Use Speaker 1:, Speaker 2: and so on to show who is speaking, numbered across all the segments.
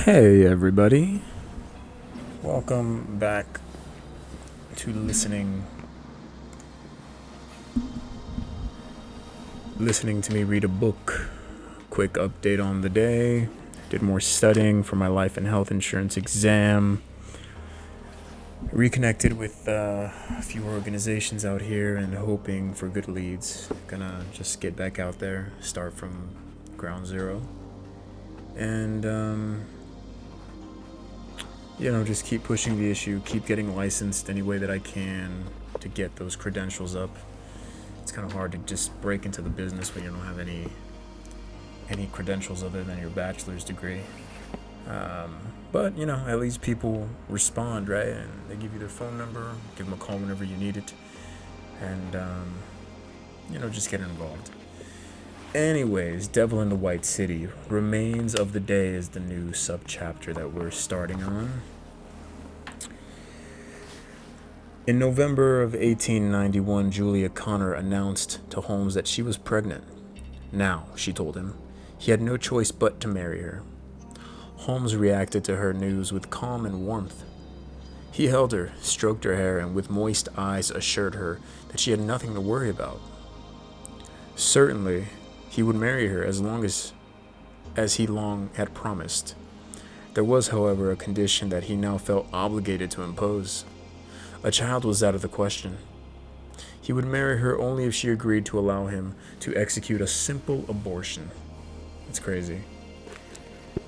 Speaker 1: Hey everybody, welcome back to listening to me read a book. Quick update on the day. Did more studying for my life and health insurance exam. Reconnected with a few organizations out here and hoping for good leads. Gonna just get back out there, start from ground zero. And just keep pushing the issue, keep getting licensed any way that I can to get those credentials up. It's kind of hard to just break into the business when you don't have any credentials other than your bachelor's degree. But at least people respond, right? And they give you their phone number, give them a call whenever you need it, and just get involved. Anyways, Devil in the White City. Remains of the Day is the new subchapter that we're starting on. In November of 1891, Julia Connor announced to Holmes that she was pregnant. Now, she told him, he had no choice but to marry her. Holmes reacted to her news with calm and warmth. He held her, stroked her hair, and with moist eyes assured her that she had nothing to worry about. Certainly, he would marry her as he long had promised. There was, however, a condition that he now felt obligated to impose. A child was out of the question. He would marry her only if she agreed to allow him to execute a simple abortion. It's crazy.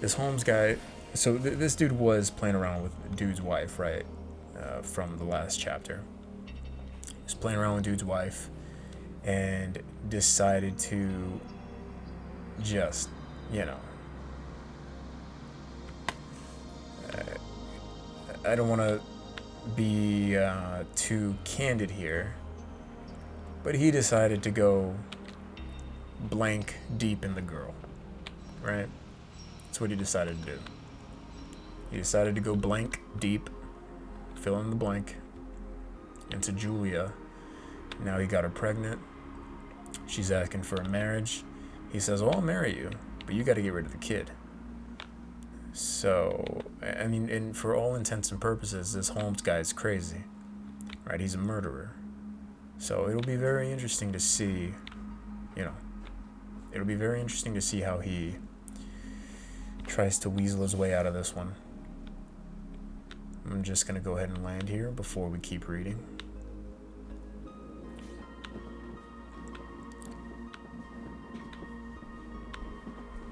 Speaker 1: This Holmes guy, so this dude was playing around with dude's wife, right? From the last chapter. He was playing around with dude's wife and decided to just, I don't want to be too candid here, but he decided to go blank deep in the girl, right? That's what he decided to do. He decided to go blank deep, fill in the blank, into Julia. Now he got her pregnant. She's asking for a marriage. He says, well, I'll marry you, but you got to get rid of the kid. So, and for all intents and purposes, this Holmes guy is crazy, right? He's a murderer. So it'll be very interesting to see, how he tries to weasel his way out of this one. I'm just going to go ahead and land here before we keep reading.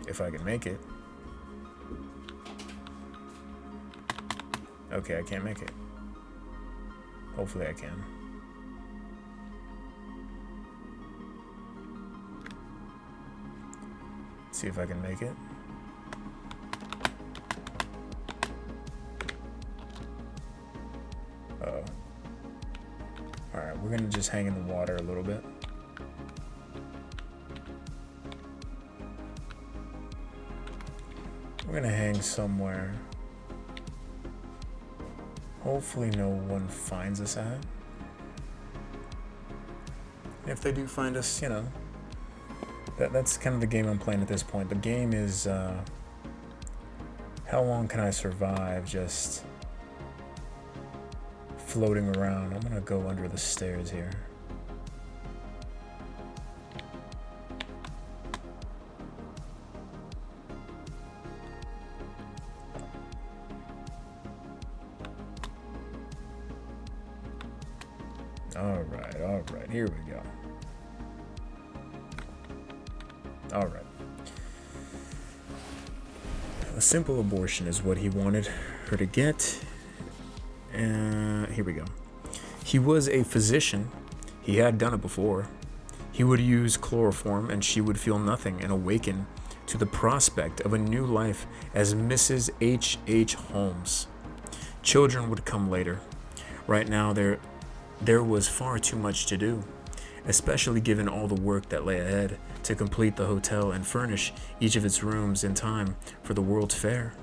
Speaker 1: If I can make it. Okay, I can't make it. Hopefully I can. See if I can make it. Uh-oh. Alright, we're gonna just hang in the water a little bit. We're gonna hang somewhere. Hopefully no one finds us at. And if they do find us, that's kind of the game I'm playing at this point. The game is, how long can I survive just floating around? I'm gonna go under the stairs here. All right, here we go. All right. A simple abortion is what he wanted her to get. Here we go. He was a physician. He had done it before. He would use chloroform and she would feel nothing and awaken to the prospect of a new life as Mrs. H.H. Holmes. Children would come later. Right now, there was far too much to do, especially given all the work that lay ahead to complete the hotel and furnish each of its rooms in time for the World's Fair.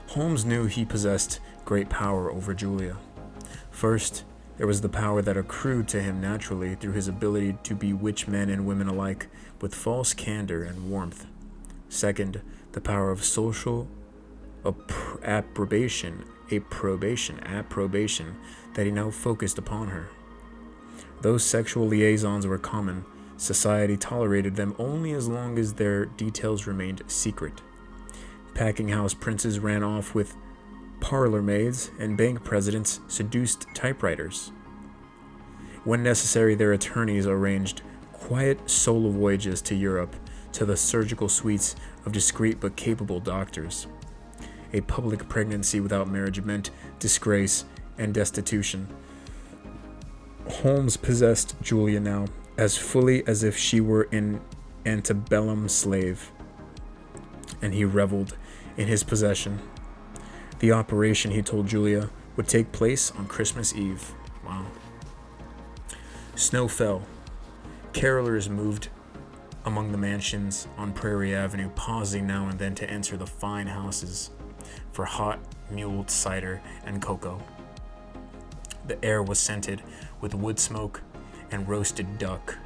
Speaker 1: Holmes knew he possessed great power over Julia. First, there was the power that accrued to him naturally through his ability to bewitch men and women alike with false candor and warmth. Second, the the power of social approbation that he now focused upon her. Those sexual liaisons were common. Society tolerated them only as long as their details remained secret. Packing house princes ran off with parlor maids, and bank presidents seduced typewriters. When necessary, their attorneys arranged quiet solo voyages to Europe, to the surgical suites of discreet but capable doctors. A public pregnancy without marriage meant disgrace and destitution. Holmes possessed Julia now as fully as if she were an antebellum slave, and he reveled in his possession. The operation, he told Julia, would take place on Christmas Eve. Wow. Snow fell. Carolers moved among the mansions on Prairie Avenue, pausing now and then to enter the fine houses for hot mulled cider and cocoa. The air was scented with wood smoke and roasted duck.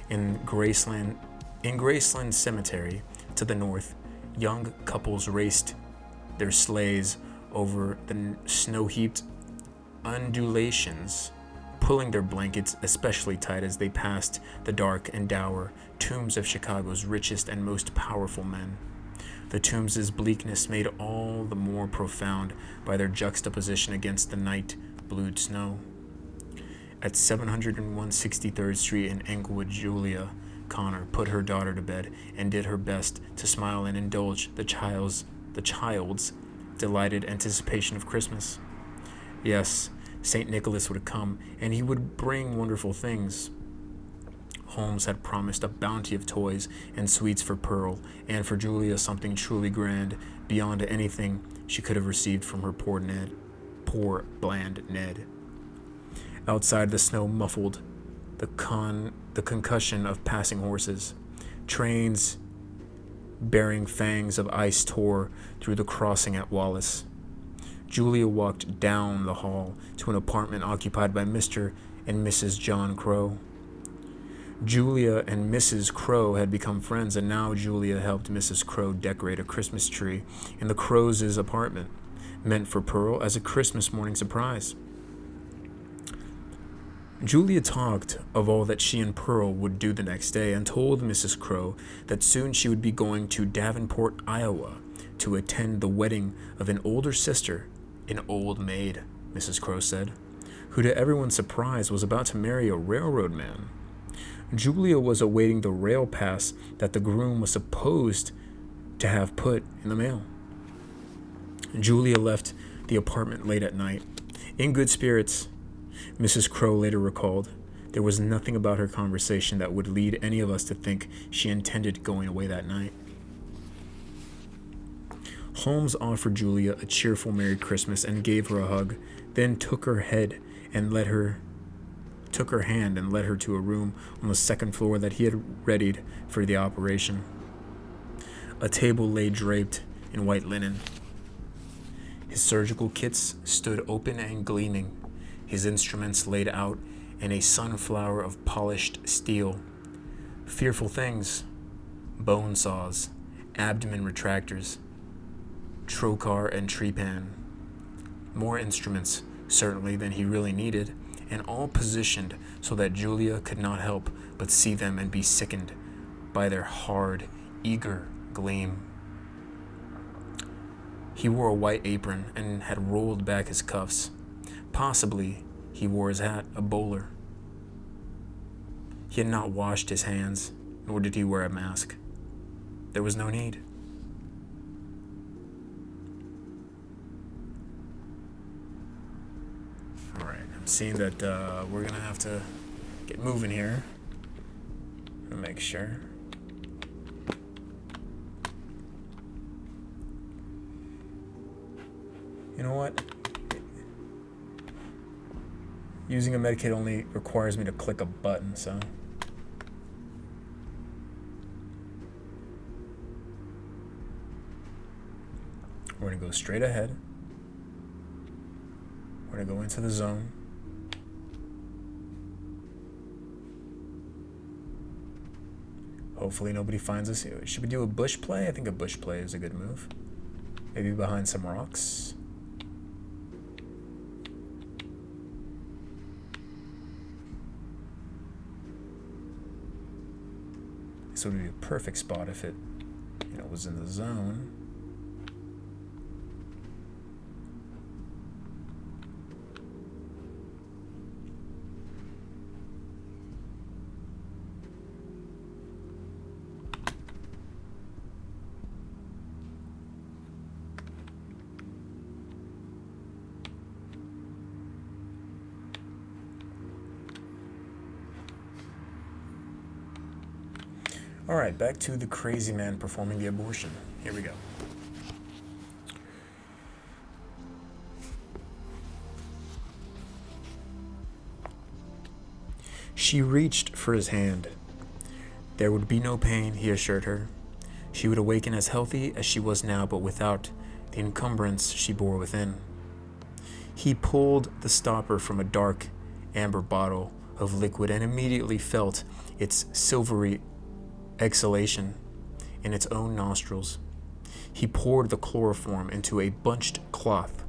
Speaker 1: In Graceland Cemetery to the north, young couples raced their sleighs over the snow-heaped undulations, pulling their blankets especially tight as they passed the dark and dour tombs of Chicago's richest and most powerful men. The tombs' bleakness made all the more profound by their juxtaposition against the night-blued snow. At 701 63rd Street in Englewood, Julia Connor put her daughter to bed and did her best to smile and indulge the child's delighted anticipation of Christmas. Yes, St. Nicholas would come, and he would bring wonderful things. Holmes had promised a bounty of toys and sweets for Pearl, and for Julia something truly grand, beyond anything she could have received from her poor bland Ned. Outside, the snow muffled the concussion of passing horses. Trains bearing fangs of ice tore through the crossing at Wallace. Julia walked down the hall to an apartment occupied by Mr. and Mrs. John Crow. Julia and Mrs. Crow had become friends, and now Julia helped Mrs. Crow decorate a Christmas tree in the Crows' apartment, meant for Pearl as a Christmas morning surprise. Julia talked of all that she and Pearl would do the next day and told Mrs. Crow that soon she would be going to Davenport, Iowa, to attend the wedding of an older sister, an old maid, Mrs. Crow said, who to everyone's surprise was about to marry a railroad man. Julia was awaiting the rail pass that the groom was supposed to have put in the mail. Julia left the apartment late at night, in good spirits. Mrs. Crow later recalled, there was nothing about her conversation that would lead any of us to think she intended going away that night. Holmes offered Julia a cheerful Merry Christmas and gave her a hug, then took her hand and led her to a room on the second floor that he had readied for the operation. A table lay draped in white linen. His surgical kits stood open and gleaming, his instruments laid out in a sunflower of polished steel. Fearful things: bone saws, abdomen retractors, trocar and trepan. More instruments, certainly, than he really needed, and all positioned so that Julia could not help but see them and be sickened by their hard, eager gleam. He wore a white apron and had rolled back his cuffs. Possibly he wore his hat, a bowler. He had not washed his hands, nor did he wear a mask. There was no need. All right, I'm seeing that we're going to have to get moving here to make sure. You know what? Using a medkit only requires me to click a button, so. We're going to go straight ahead. We're going to go into the zone. Hopefully nobody finds us. Should we do a bush play? I think a bush play is a good move. Maybe behind some rocks. This would be a perfect spot if it, was in the zone. Alright, back to the crazy man performing the abortion. Here we go. She reached for his hand. There would be no pain, he assured her. She would awaken as healthy as she was now, but without the encumbrance she bore within. He pulled the stopper from a dark amber bottle of liquid and immediately felt its silvery exhalation in its own nostrils. He poured the chloroform into a bunched cloth.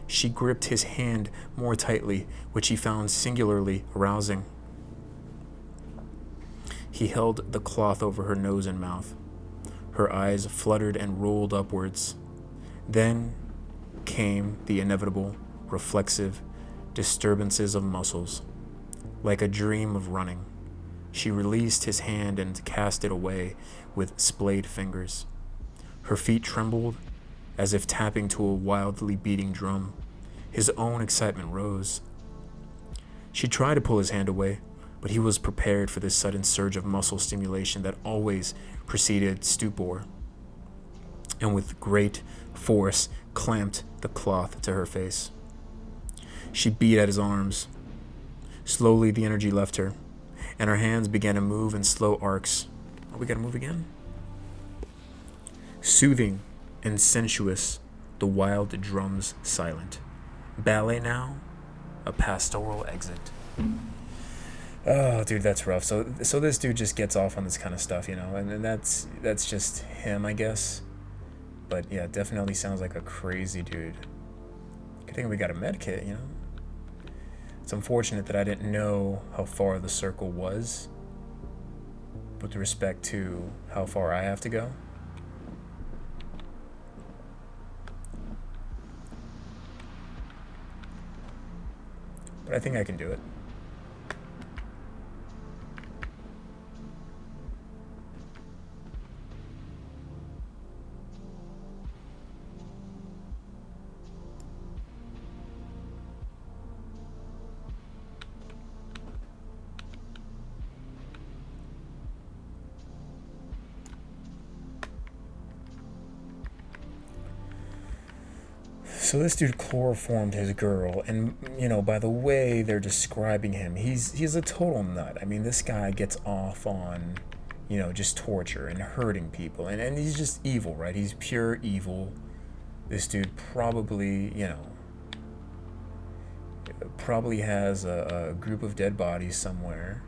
Speaker 1: She gripped his hand more tightly, which he found singularly arousing. He held the cloth over her nose and mouth. Her eyes fluttered and rolled upwards. Then came the inevitable, reflexive disturbances of muscles. Like a dream of running, she released his hand and cast it away with splayed fingers. Her feet trembled as if tapping to a wildly beating drum. His own excitement rose. She tried to pull his hand away, but he was prepared for this sudden surge of muscle stimulation that always preceded stupor, and with great force clamped the cloth to her face. She beat at his arms. Slowly the energy left her, and her hands began to move in slow arcs. Oh, we gotta move again? Soothing and sensuous, the wild drums silent. Ballet now, a pastoral exit. Oh, dude, that's rough. So this dude just gets off on this kind of stuff, and that's just him, I guess. But yeah, definitely sounds like a crazy dude. Good thing we got a med kit, It's unfortunate that I didn't know how far the circle was with respect to how far I have to go. But I think I can do it. So this dude chloroformed his girl, and by the way they're describing him, he's a total nut. I mean, this guy gets off on, just torture and hurting people, and he's just evil, right? He's pure evil. This dude probably, probably has a group of dead bodies somewhere,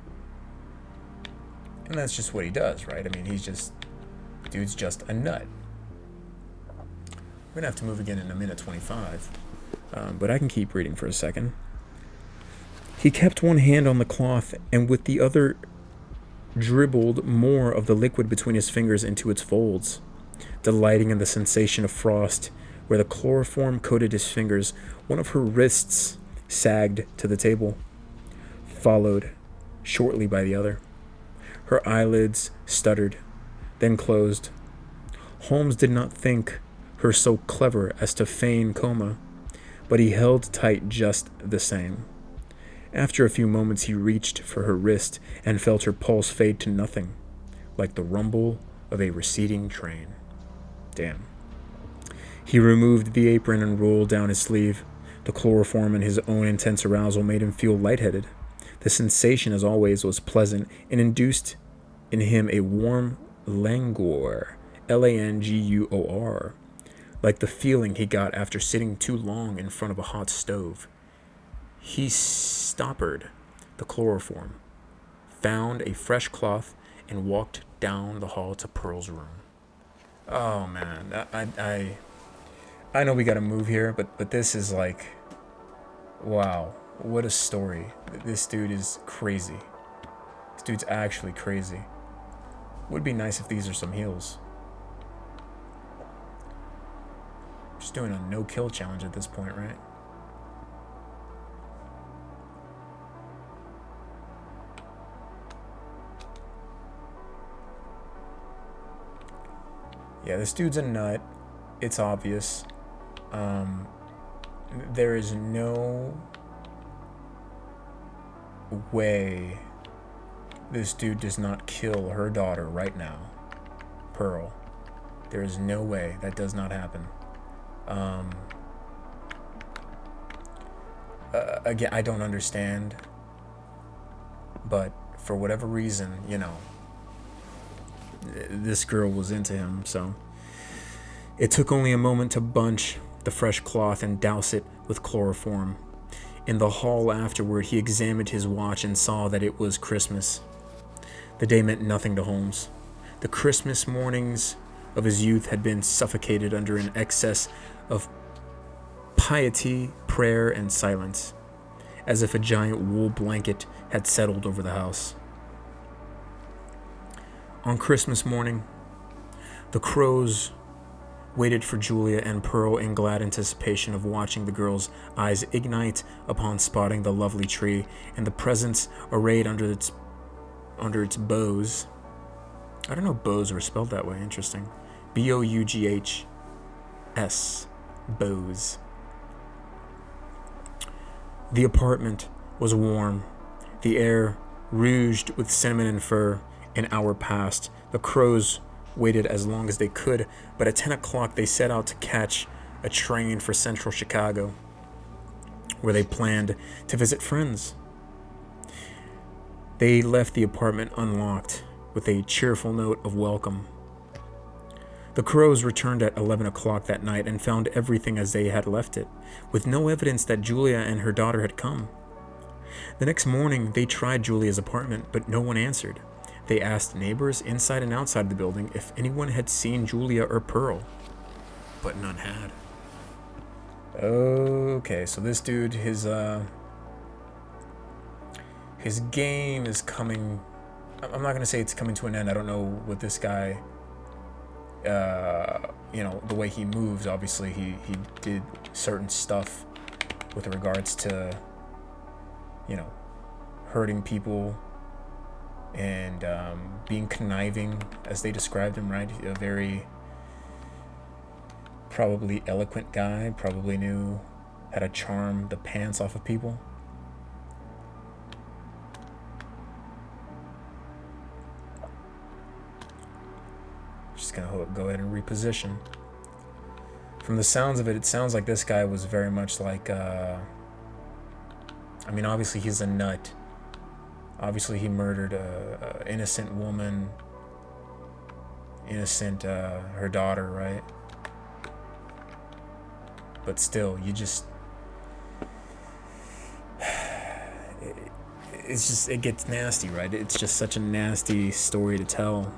Speaker 1: and that's just what he does, right? I mean, dude's just a nut. We're gonna have to move again in a minute 25, but I can keep reading for a second. He kept one hand on the cloth and with the other dribbled more of the liquid between his fingers into its folds, delighting in the sensation of frost where the chloroform coated his fingers. One of her wrists sagged to the table, followed shortly by the other. Her eyelids stuttered, then closed. Holmes did not think her so clever as to feign coma, but he held tight just the same. After a few moments he reached for her wrist and felt her pulse fade to nothing, like the rumble of a receding train. Damn. He removed the apron and rolled down his sleeve. The chloroform and his own intense arousal made him feel lightheaded. The sensation, as always, was pleasant and induced in him a warm languor, Languor, like the feeling he got after sitting too long in front of a hot stove. He stoppered the chloroform, found a fresh cloth, and walked down the hall to Pearl's room. Oh man, I know we gotta move here, but this is like, wow, what a story. This dude is crazy. This dude's actually crazy. Would be nice if these are some heals. Just doing a no-kill challenge at this point, right? Yeah, this dude's a nut. It's obvious. There is no way this dude does not kill her daughter right now, Pearl. There is no way that does not happen. Again, I don't understand, but for whatever reason, you know, this girl was into him, so it took only a moment to bunch the fresh cloth and douse it with chloroform. In the hall afterward, he examined his watch and saw that it was Christmas. The day meant nothing to Holmes. The Christmas mornings of his youth had been suffocated under an excess of piety, prayer, and silence, as if a giant wool blanket had settled over the house. On Christmas morning, the crows waited for Julia and Pearl in glad anticipation of watching the girl's eyes ignite upon spotting the lovely tree and the presents arrayed under its boughs. I don't know boughs were spelled that way. Interesting. Boughs. Boughs. The apartment was warm, the air rouged with cinnamon and fir. An hour passed. The crows waited as long as they could, but at 10 o'clock they set out to catch a train for central Chicago, where they planned to visit friends. They left the apartment unlocked with a cheerful note of welcome. The crows returned at 11 o'clock that night and found everything as they had left it, with no evidence that Julia and her daughter had come. The next morning, they tried Julia's apartment, but no one answered. They asked neighbors inside and outside the building if anyone had seen Julia or Pearl, but none had. Okay, so this dude, his game is coming. I'm not gonna say it's coming to an end. I don't know what this guy, the way he moves. Obviously, he did certain stuff with regards to, hurting people and being conniving, as they described him, right? A very probably eloquent guy, probably knew how to charm the pants off of people. Just gonna go ahead and reposition. From the sounds of it, it sounds like this guy was very much like, obviously he's a nut. Obviously he murdered a innocent woman, her daughter, right? But still, it gets nasty, right? It's just such a nasty story to tell.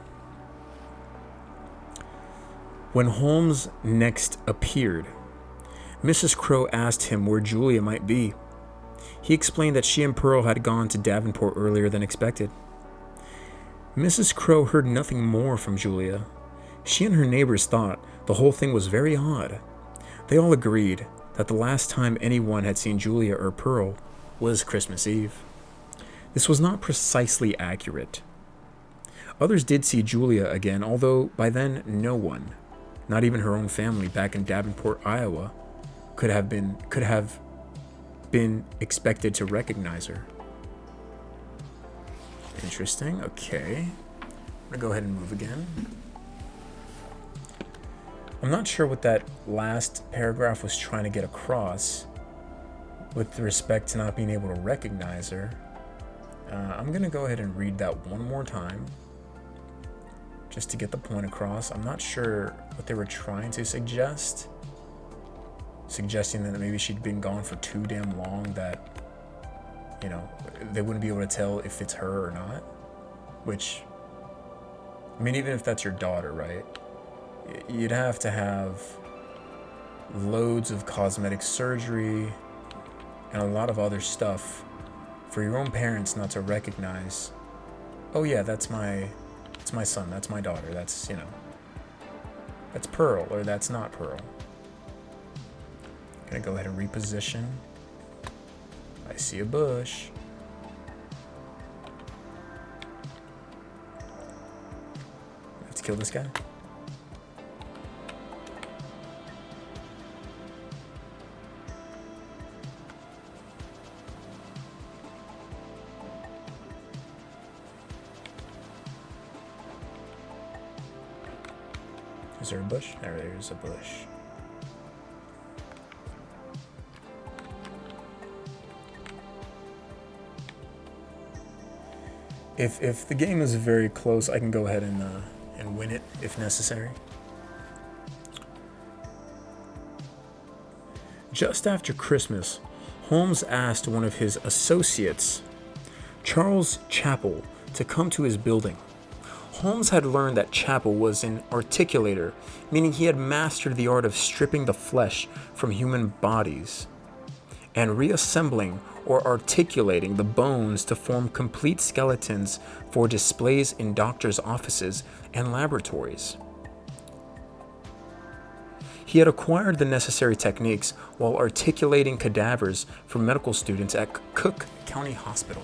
Speaker 1: When Holmes next appeared, Mrs. Crowe asked him where Julia might be. He explained that she and Pearl had gone to Davenport earlier than expected. Mrs. Crowe heard nothing more from Julia. She and her neighbors thought the whole thing was very odd. They all agreed that the last time anyone had seen Julia or Pearl was Christmas Eve. This was not precisely accurate. Others did see Julia again, although by then no one, not even her own family back in Davenport, Iowa, could have been expected to recognize her. Interesting. Okay. I'm gonna go ahead and move again. I'm not sure what that last paragraph was trying to get across with respect to not being able to recognize her. I'm gonna go ahead and read that one more time just to get the point across. I'm not sure what they were trying to suggest. Suggesting that maybe she'd been gone for too damn long that, they wouldn't be able to tell if it's her or not. Which, I mean, even if that's your daughter, right? You'd have to have loads of cosmetic surgery and a lot of other stuff for your own parents not to recognize, oh yeah, it's my son, that's my daughter, that's Pearl, or that's not Pearl. Gonna go ahead and reposition. I see a bush. Let's kill this guy. Is there a bush? There's a bush. If the game is very close, I can go ahead and win it if necessary. Just after Christmas, Holmes asked one of his associates, Charles Chappell, to come to his building. Holmes had learned that Chappell was an articulator, meaning he had mastered the art of stripping the flesh from human bodies and reassembling or articulating the bones to form complete skeletons for displays in doctors' offices and laboratories. He had acquired the necessary techniques while articulating cadavers for medical students at Cook County Hospital.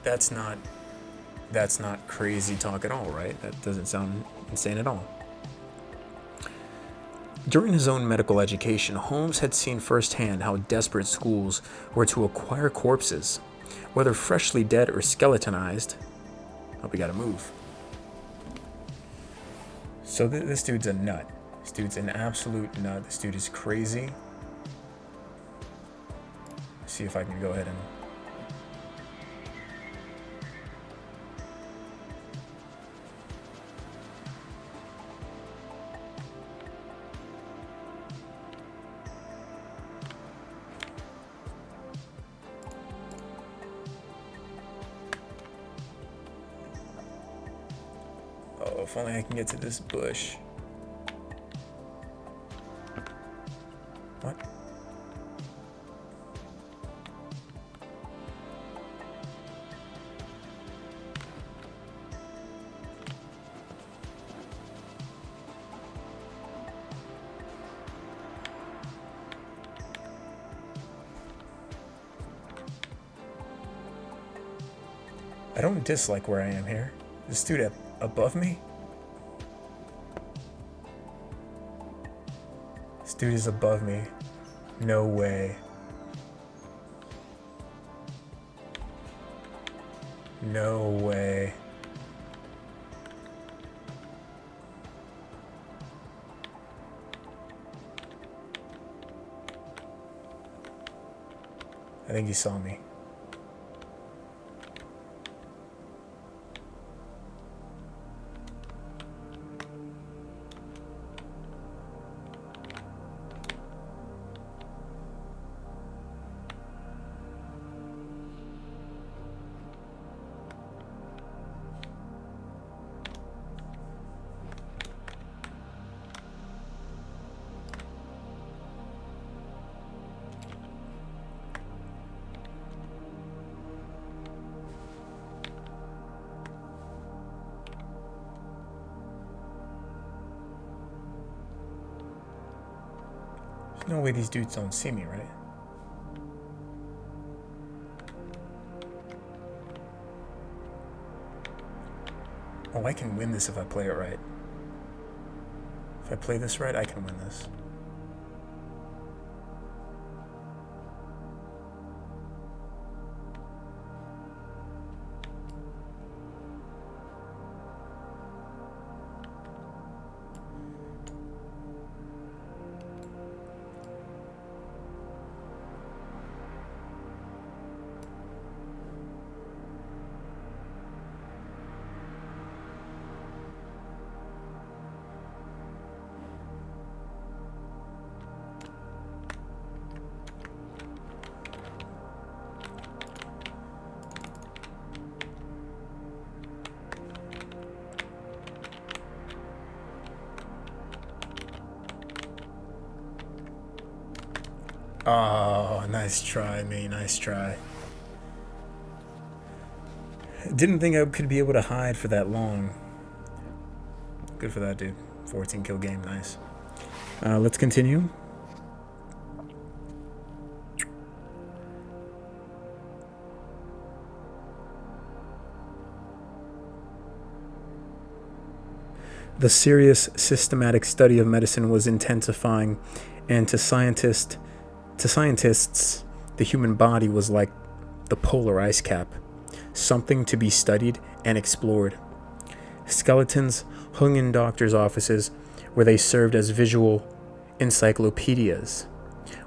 Speaker 1: That's not crazy talk at all, right? That doesn't sound insane at all. During his own medical education, Holmes had seen firsthand how desperate schools were to acquire corpses, whether freshly dead or skeletonized. Oh, we gotta move. So this dude's a nut. This dude's an absolute nut. This dude is crazy. Let's see if I can go ahead and... Oh, if only I can get to this bush. What? I don't dislike where I am here. This dude above me? This dude is above me. No way. No way. I think he saw me. There's no way these dudes don't see me, right? Oh, I can win this if I play it right. If I play this right, I can win this. Oh, nice try, me. Nice try. Didn't think I could be able to hide for that long. Good for that, dude. 14 kill game. Nice. Let's continue. The serious, systematic study of medicine was intensifying, and to scientists, the human body was like the polar ice cap, something to be studied and explored. Skeletons hung in doctors' offices where they served as visual encyclopedias.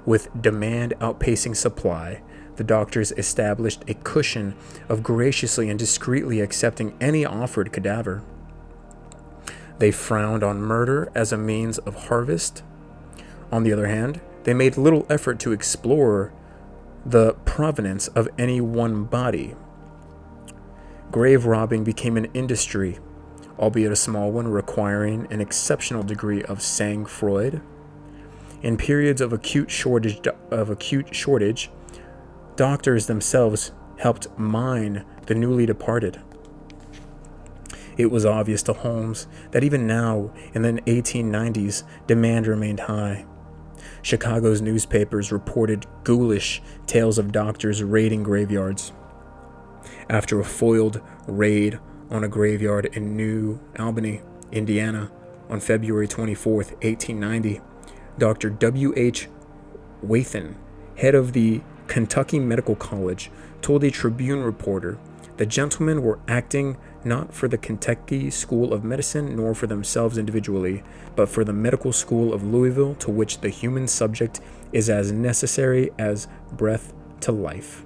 Speaker 1: With demand outpacing supply, the doctors established a cushion of graciously and discreetly accepting any offered cadaver. They frowned on murder as a means of harvest. On the other hand, they made little effort to explore the provenance of any one body. Grave robbing became an industry, albeit a small one, requiring an exceptional degree of sang-froid. In periods of acute shortage, doctors themselves helped mine the newly departed. It was obvious to Holmes that even now, in the 1890s, demand remained high. Chicago's newspapers reported ghoulish tales of doctors raiding graveyards. After a foiled raid on a graveyard in New Albany, Indiana, on February 24, 1890, Dr. W.H. Wathan, head of the Kentucky Medical College, told a Tribune reporter the gentlemen were acting not for the Kentucky School of Medicine nor for themselves individually, but for the Medical School of Louisville, to which the human subject is as necessary as breath to life.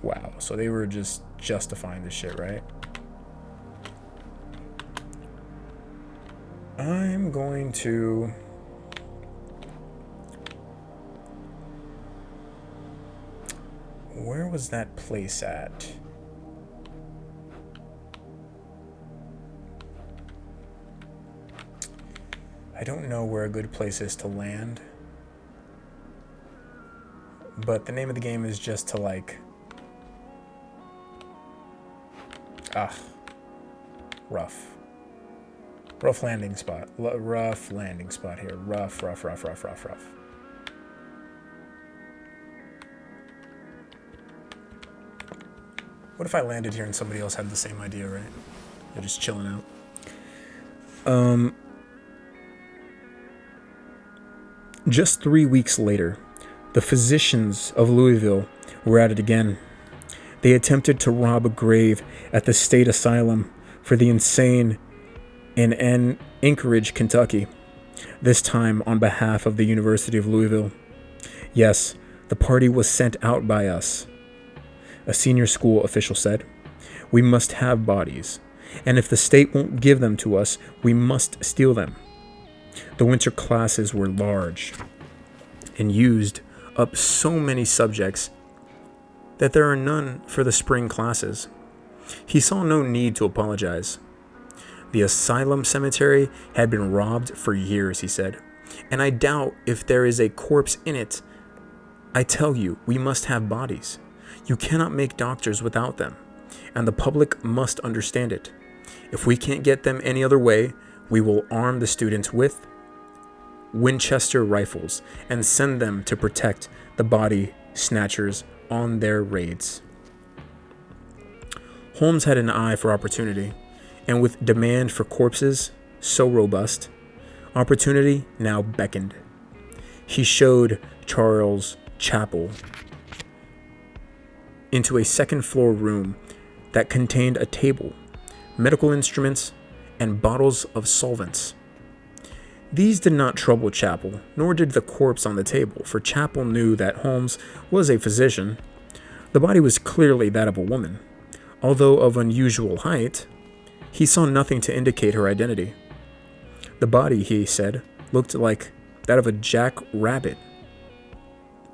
Speaker 1: Wow. So they were just justifying this shit, right? I'm going to... Where was that place at? I don't know where a good place is to land. But the name of the game is just to like... Rough landing spot. Rough landing spot here. Rough. What if I landed here and somebody else had the same idea, right? They're just chilling out. Just 3 weeks later, the physicians of Louisville were at it again. They attempted to rob a grave at the state asylum for the insane in Anchorage, Kentucky, this time on behalf of the University of Louisville. Yes, the party was sent out by us. A senior school official said, "We must have bodies, and if the state won't give them to us, we must steal them." The winter classes were large and used up so many subjects that there are none for the spring classes. He saw no need to apologize. The asylum cemetery had been robbed for years, he said, and I doubt if there is a corpse in it. I tell you, we must have bodies. You cannot make doctors without them, and the public must understand it. If we can't get them any other way, we will arm the students with Winchester rifles and send them to protect the body snatchers on their raids. Holmes had an eye for opportunity, and with demand for corpses so robust, opportunity now beckoned. He showed Charles Chapel into a second-floor room that contained a table, medical instruments, and bottles of solvents. These did not trouble Chapel, nor did the corpse on the table, for Chapel knew that Holmes was a physician. The body was clearly that of a woman. Although of unusual height, he saw nothing to indicate her identity. The body, he said, looked like that of a jackrabbit,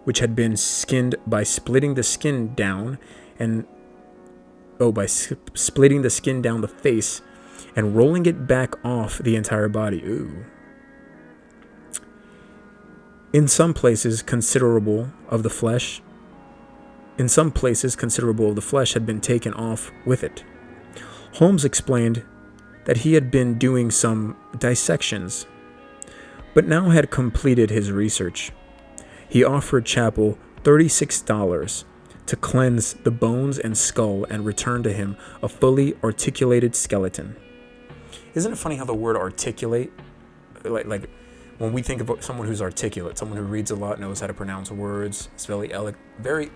Speaker 1: which had been skinned by splitting the skin down splitting the skin down the face and rolling it back off the entire body. Ooh. In some places considerable of the flesh had been taken off with it. Holmes explained that he had been doing some dissections, but now had completed his research. He offered Chappell $36 to cleanse the bones and skull and return to him a fully articulated skeleton. Isn't it funny how the word articulate, like when we think of someone who's articulate, someone who reads a lot, knows how to pronounce words, is very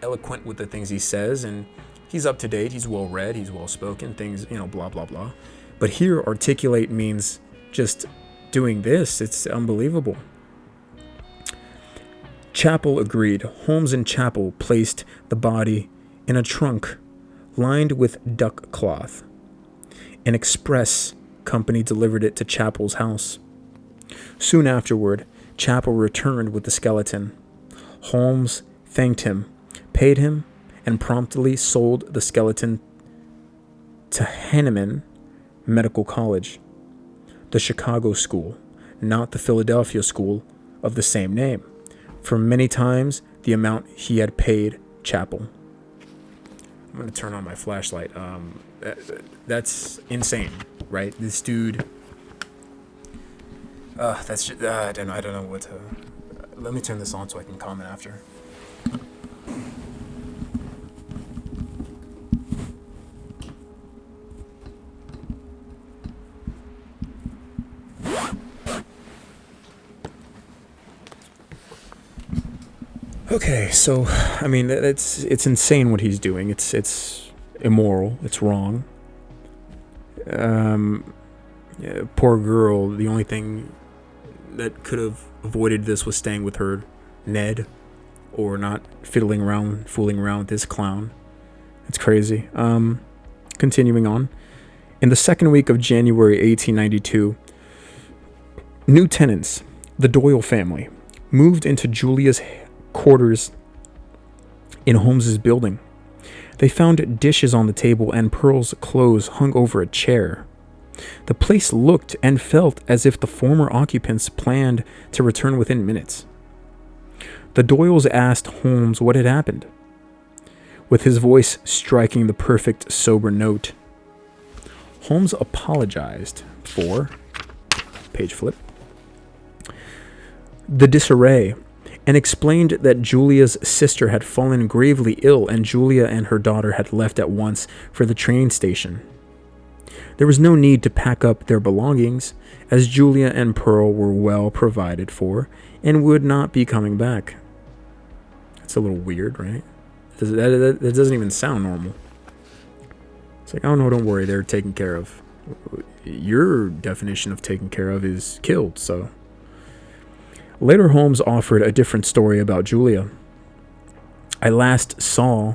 Speaker 1: eloquent with the things he says, and he's up to date, he's well read, he's well spoken, things, blah, blah, blah. But here, articulate means just doing this. It's unbelievable. Chappell agreed. Holmes and Chappell placed the body in a trunk lined with duck cloth. An express company delivered it to Chappell's house. Soon afterward, Chappell returned with the skeleton. Holmes thanked him, paid him, and promptly sold the skeleton to Hahnemann Medical College, the Chicago school, not the Philadelphia school of the same name, for many times the amount he had paid Chappell. I'm going to turn on my flashlight. That's insane, right? This dude... that's just, I don't know what to... let me turn this on so I can comment after. Okay, so I mean it's insane what he's doing. It's immoral. It's wrong. Yeah, poor girl. The only thing that could have avoided this was staying with her Ned, or not fooling around with this clown. It's crazy. Continuing on. In the second week of January 1892, new tenants, the Doyle family, moved into Julia's quarters in Holmes's building. They found dishes on the table and Pearl's clothes hung over a chair. The place looked and felt as if the former occupants planned to return within minutes. The Doyles asked Holmes what had happened, with his voice striking the perfect sober note. Holmes apologized for, page flip, the disarray, and explained that Julia's sister had fallen gravely ill and Julia and her daughter had left at once for the train station. There was no need to pack up their belongings, as Julia and Pearl were well provided for and would not be coming back. That's a little weird, right? That doesn't even sound normal. It's like, oh no, don't worry, they're taken care of. Your definition of taken care of is killed, so... Later, Holmes offered a different story about Julia. I last saw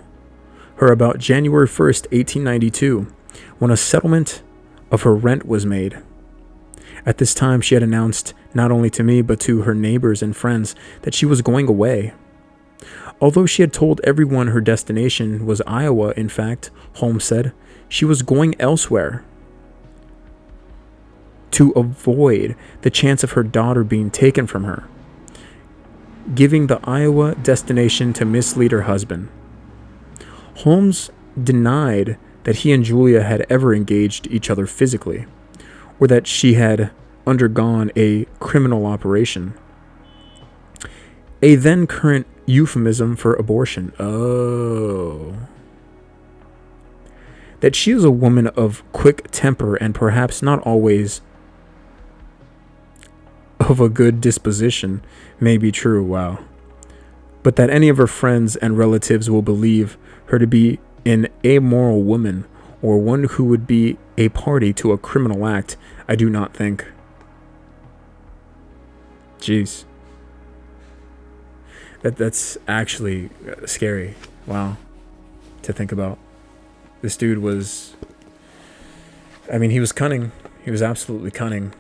Speaker 1: her about January 1st, 1892, when a settlement of her rent was made. At this time, she had announced, not only to me, but to her neighbors and friends, that she was going away. Although she had told everyone her destination was Iowa, in fact, Holmes said, she was going elsewhere to avoid the chance of her daughter being taken from her, giving the Iowa destination to mislead her husband. Holmes denied that he and Julia had ever engaged each other physically, or that she had undergone a criminal operation, a then current euphemism for abortion. Oh. That she is a woman of quick temper and perhaps not always of a good disposition may be true, wow. But that any of her friends and relatives will believe her to be an amoral woman or one who would be a party to a criminal act, I do not think. Jeez. That's actually scary. Wow. To think about. This dude was... I mean, he was cunning. He was absolutely cunning.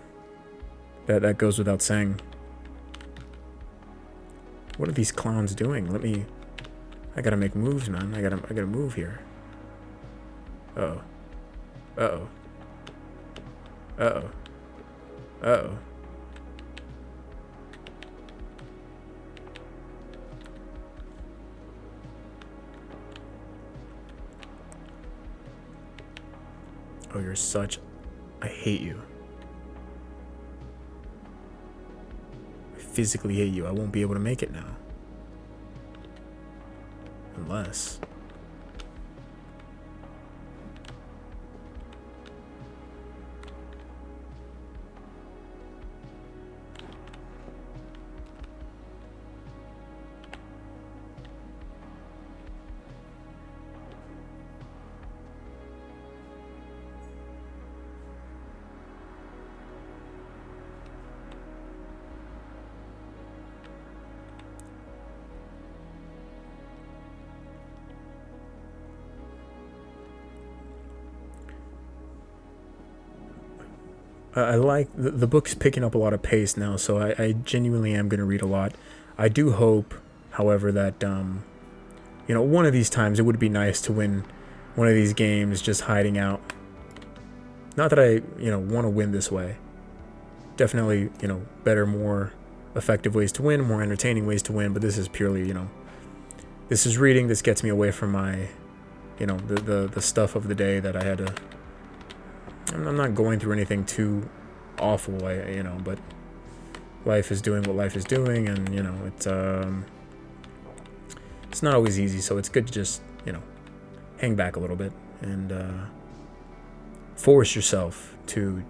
Speaker 1: That goes without saying. What are these clowns doing? I gotta make moves, man. I gotta move here. Uh-oh. Uh-oh. Uh-oh. Uh-oh. Oh, I hate you. I physically hate you. I won't be able to make it now. Unless... I like the book's picking up a lot of pace now, so I genuinely am going to read a lot. I do hope, however, that one of these times it would be nice to win one of these games just hiding out. Not that I want to win this way. Definitely better, more effective ways to win, more entertaining ways to win. But this is purely this is reading. This gets me away from my the stuff of the day that I had to. I'm not going through anything too awful, but life is doing what life is doing, and it's not always easy. So it's good to just hang back a little bit and force yourself to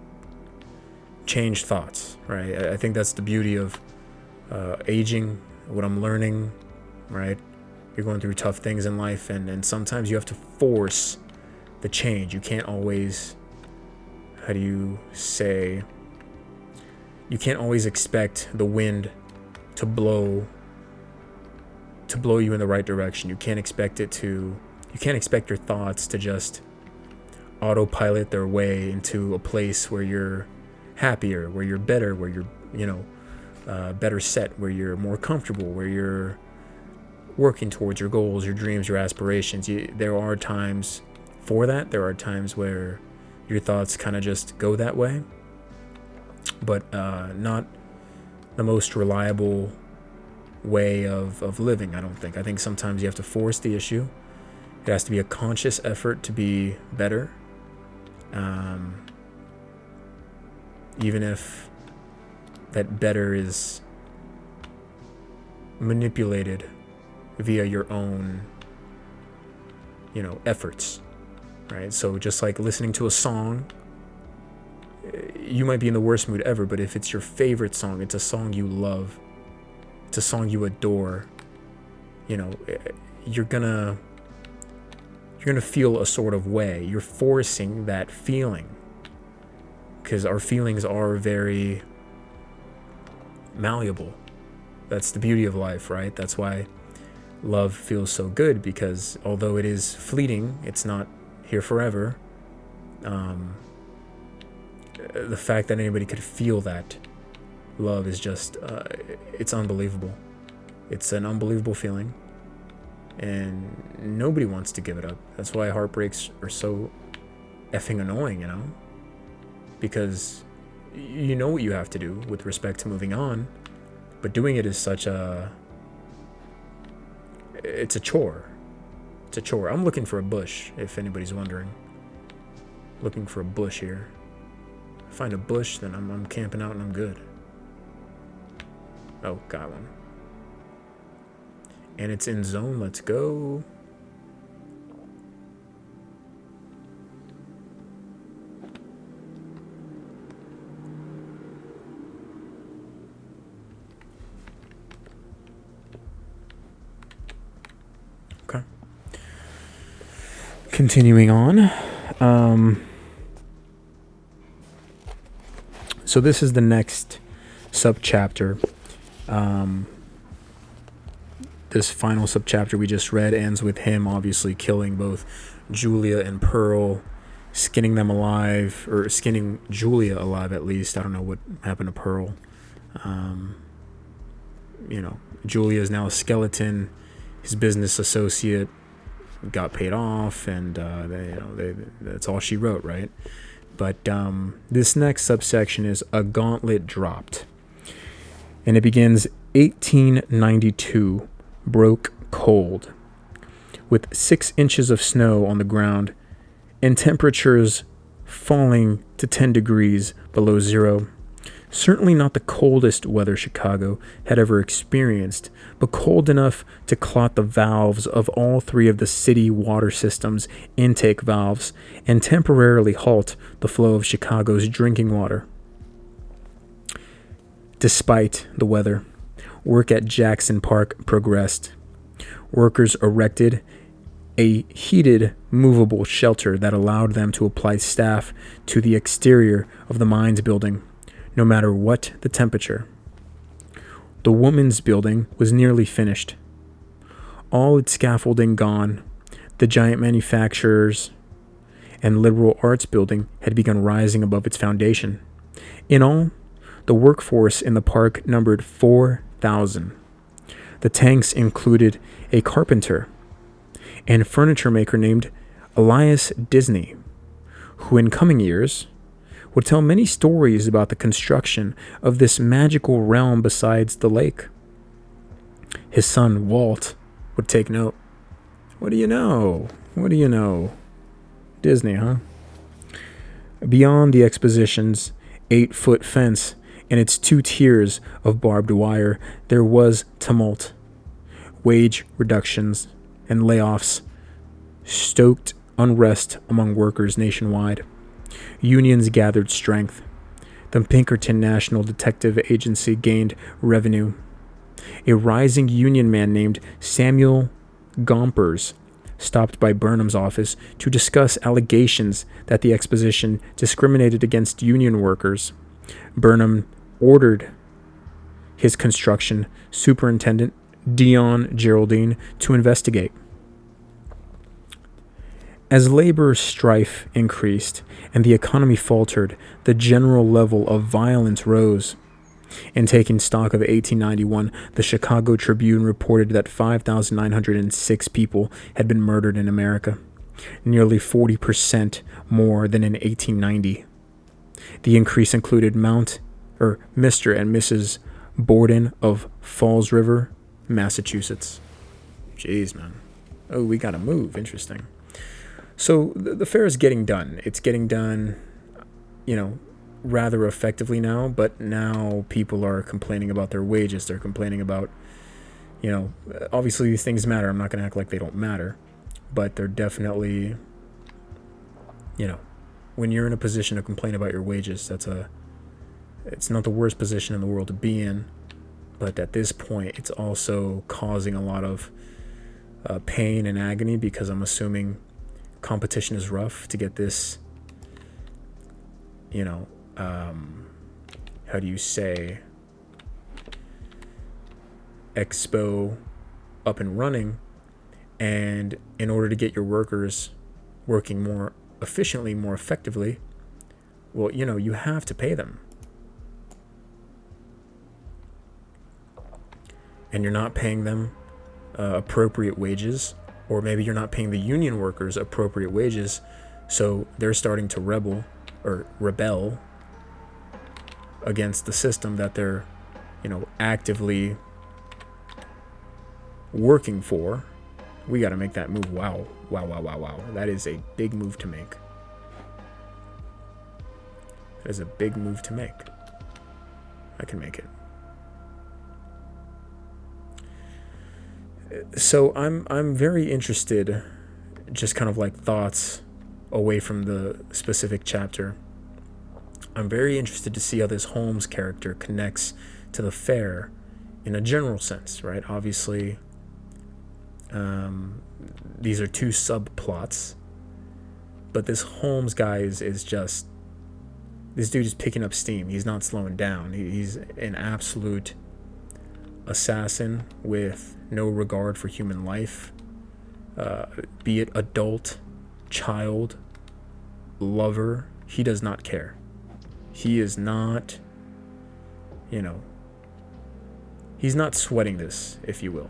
Speaker 1: change thoughts. Right? I think that's the beauty of aging. What I'm learning, right? You're going through tough things in life, and sometimes you have to force the change. You can't always. How do you say? You can't always expect the wind to blow you in the right direction. You can't expect your thoughts to just autopilot their way into a place where you're happier, where you're better, where you're better set, where you're more comfortable, where you're working towards your goals, your dreams, your aspirations. There are times for that. There are times where your thoughts kind of just go that way, but not the most reliable way of living, I don't think. I think sometimes you have to force the issue. It has to be a conscious effort to be better, even if that better is manipulated via your own efforts. Right, so just like listening to a song, you might be in the worst mood ever, but if it's your favorite song, it's a song you love, it's a song you adore, you're gonna feel a sort of way. You're forcing that feeling, because our feelings are very malleable. That's the beauty of life, right? That's why love feels so good, because although it is fleeting, it's not here forever. The fact that anybody could feel that love is just it's unbelievable. It's an unbelievable feeling, and nobody wants to give it up. That's why heartbreaks are so effing annoying, because you know what you have to do with respect to moving on, but doing it is it's a chore. It's a chore. I'm looking for a bush, if anybody's wondering. Looking for a bush here. If I find a bush, then I'm camping out and I'm good. Oh, got one. And it's in zone. Let's go. Okay. Continuing on. So this is the next subchapter. This final subchapter we just read ends with him obviously killing both Julia and Pearl, skinning them alive, or skinning Julia alive at least. I don't know what happened to Pearl. Julia is now a skeleton. His business associate got paid off, and that's all she wrote, right? But this next subsection is A Gauntlet Dropped. And it begins 1892, broke cold. With 6 inches of snow on the ground and temperatures falling to 10 degrees below zero. Certainly not the coldest weather Chicago had ever experienced, but cold enough to clot the valves of all three of the city water system's intake valves and temporarily halt the flow of Chicago's drinking water. Despite the weather, work at Jackson Park progressed. Workers erected a heated, movable shelter that allowed them to apply staff to the exterior of the mines building, no matter what the temperature. The women's building was nearly finished. All its scaffolding gone, the giant manufacturers and liberal arts building had begun rising above its foundation. In all, the workforce in the park numbered 4,000. The tanks included a carpenter and furniture maker named Elias Disney, who in coming years would tell many stories about the construction of this magical realm besides the lake. His son, Walt, would take note. What do you know? What do you know? Disney, huh? Beyond the exposition's 8-foot fence and its 2 tiers of barbed wire, there was tumult. Wage reductions and layoffs stoked unrest among workers nationwide. Unions gathered strength. The Pinkerton National Detective Agency gained revenue. A rising union man named Samuel Gompers stopped by Burnham's office to discuss allegations that the exposition discriminated against union workers. Burnham ordered his construction superintendent, Dion Geraldine, to investigate. As labor strife increased and the economy faltered, the general level of violence rose. In taking stock of 1891, the Chicago Tribune reported that 5,906 people had been murdered in America, nearly 40% more than in 1890. The increase included Mr. and Mrs. Borden of Falls River, Massachusetts. Jeez, man. Oh, we gotta move. Interesting. So the fair is getting done. It's getting done, rather effectively now, but now people are complaining about their wages. They're complaining about, obviously these things matter. I'm not going to act like they don't matter, but they're definitely, when you're in a position to complain about your wages, it's not the worst position in the world to be in, but at this point, it's also causing a lot of pain and agony because I'm assuming competition is rough to get this, how do you say, expo up and running. And in order to get your workers working more efficiently, more effectively, well, you have to pay them. And you're not paying them appropriate wages, or maybe you're not paying the union workers appropriate wages, so they're starting to rebel against the system that they're, actively working for. We got to make that move. Wow. That is a big move to make. That is a big move to make. I can make it. So I'm very interested, just kind of like thoughts away from the specific chapter. I'm very interested to see how this Holmes character connects to the fair in a general sense, right? Obviously, these are 2 subplots, but this Holmes guy is just, this dude is picking up steam. He's not slowing down. He's an absolute assassin with no regard for human life, be it adult, child, lover. He does not care. He is not, he's not sweating this, if you will.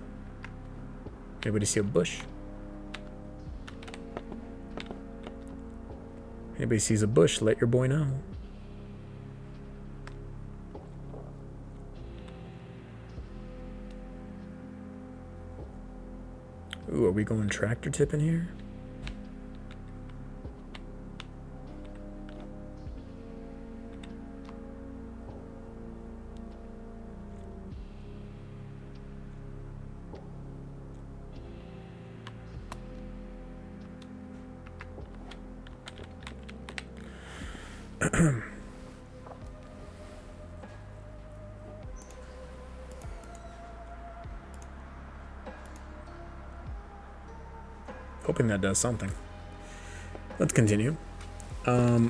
Speaker 1: Anybody see a bush? Anybody sees a bush, let your boy know. Ooh, are we going tractor tipping here? Hoping that does something. Let's continue. Yeah,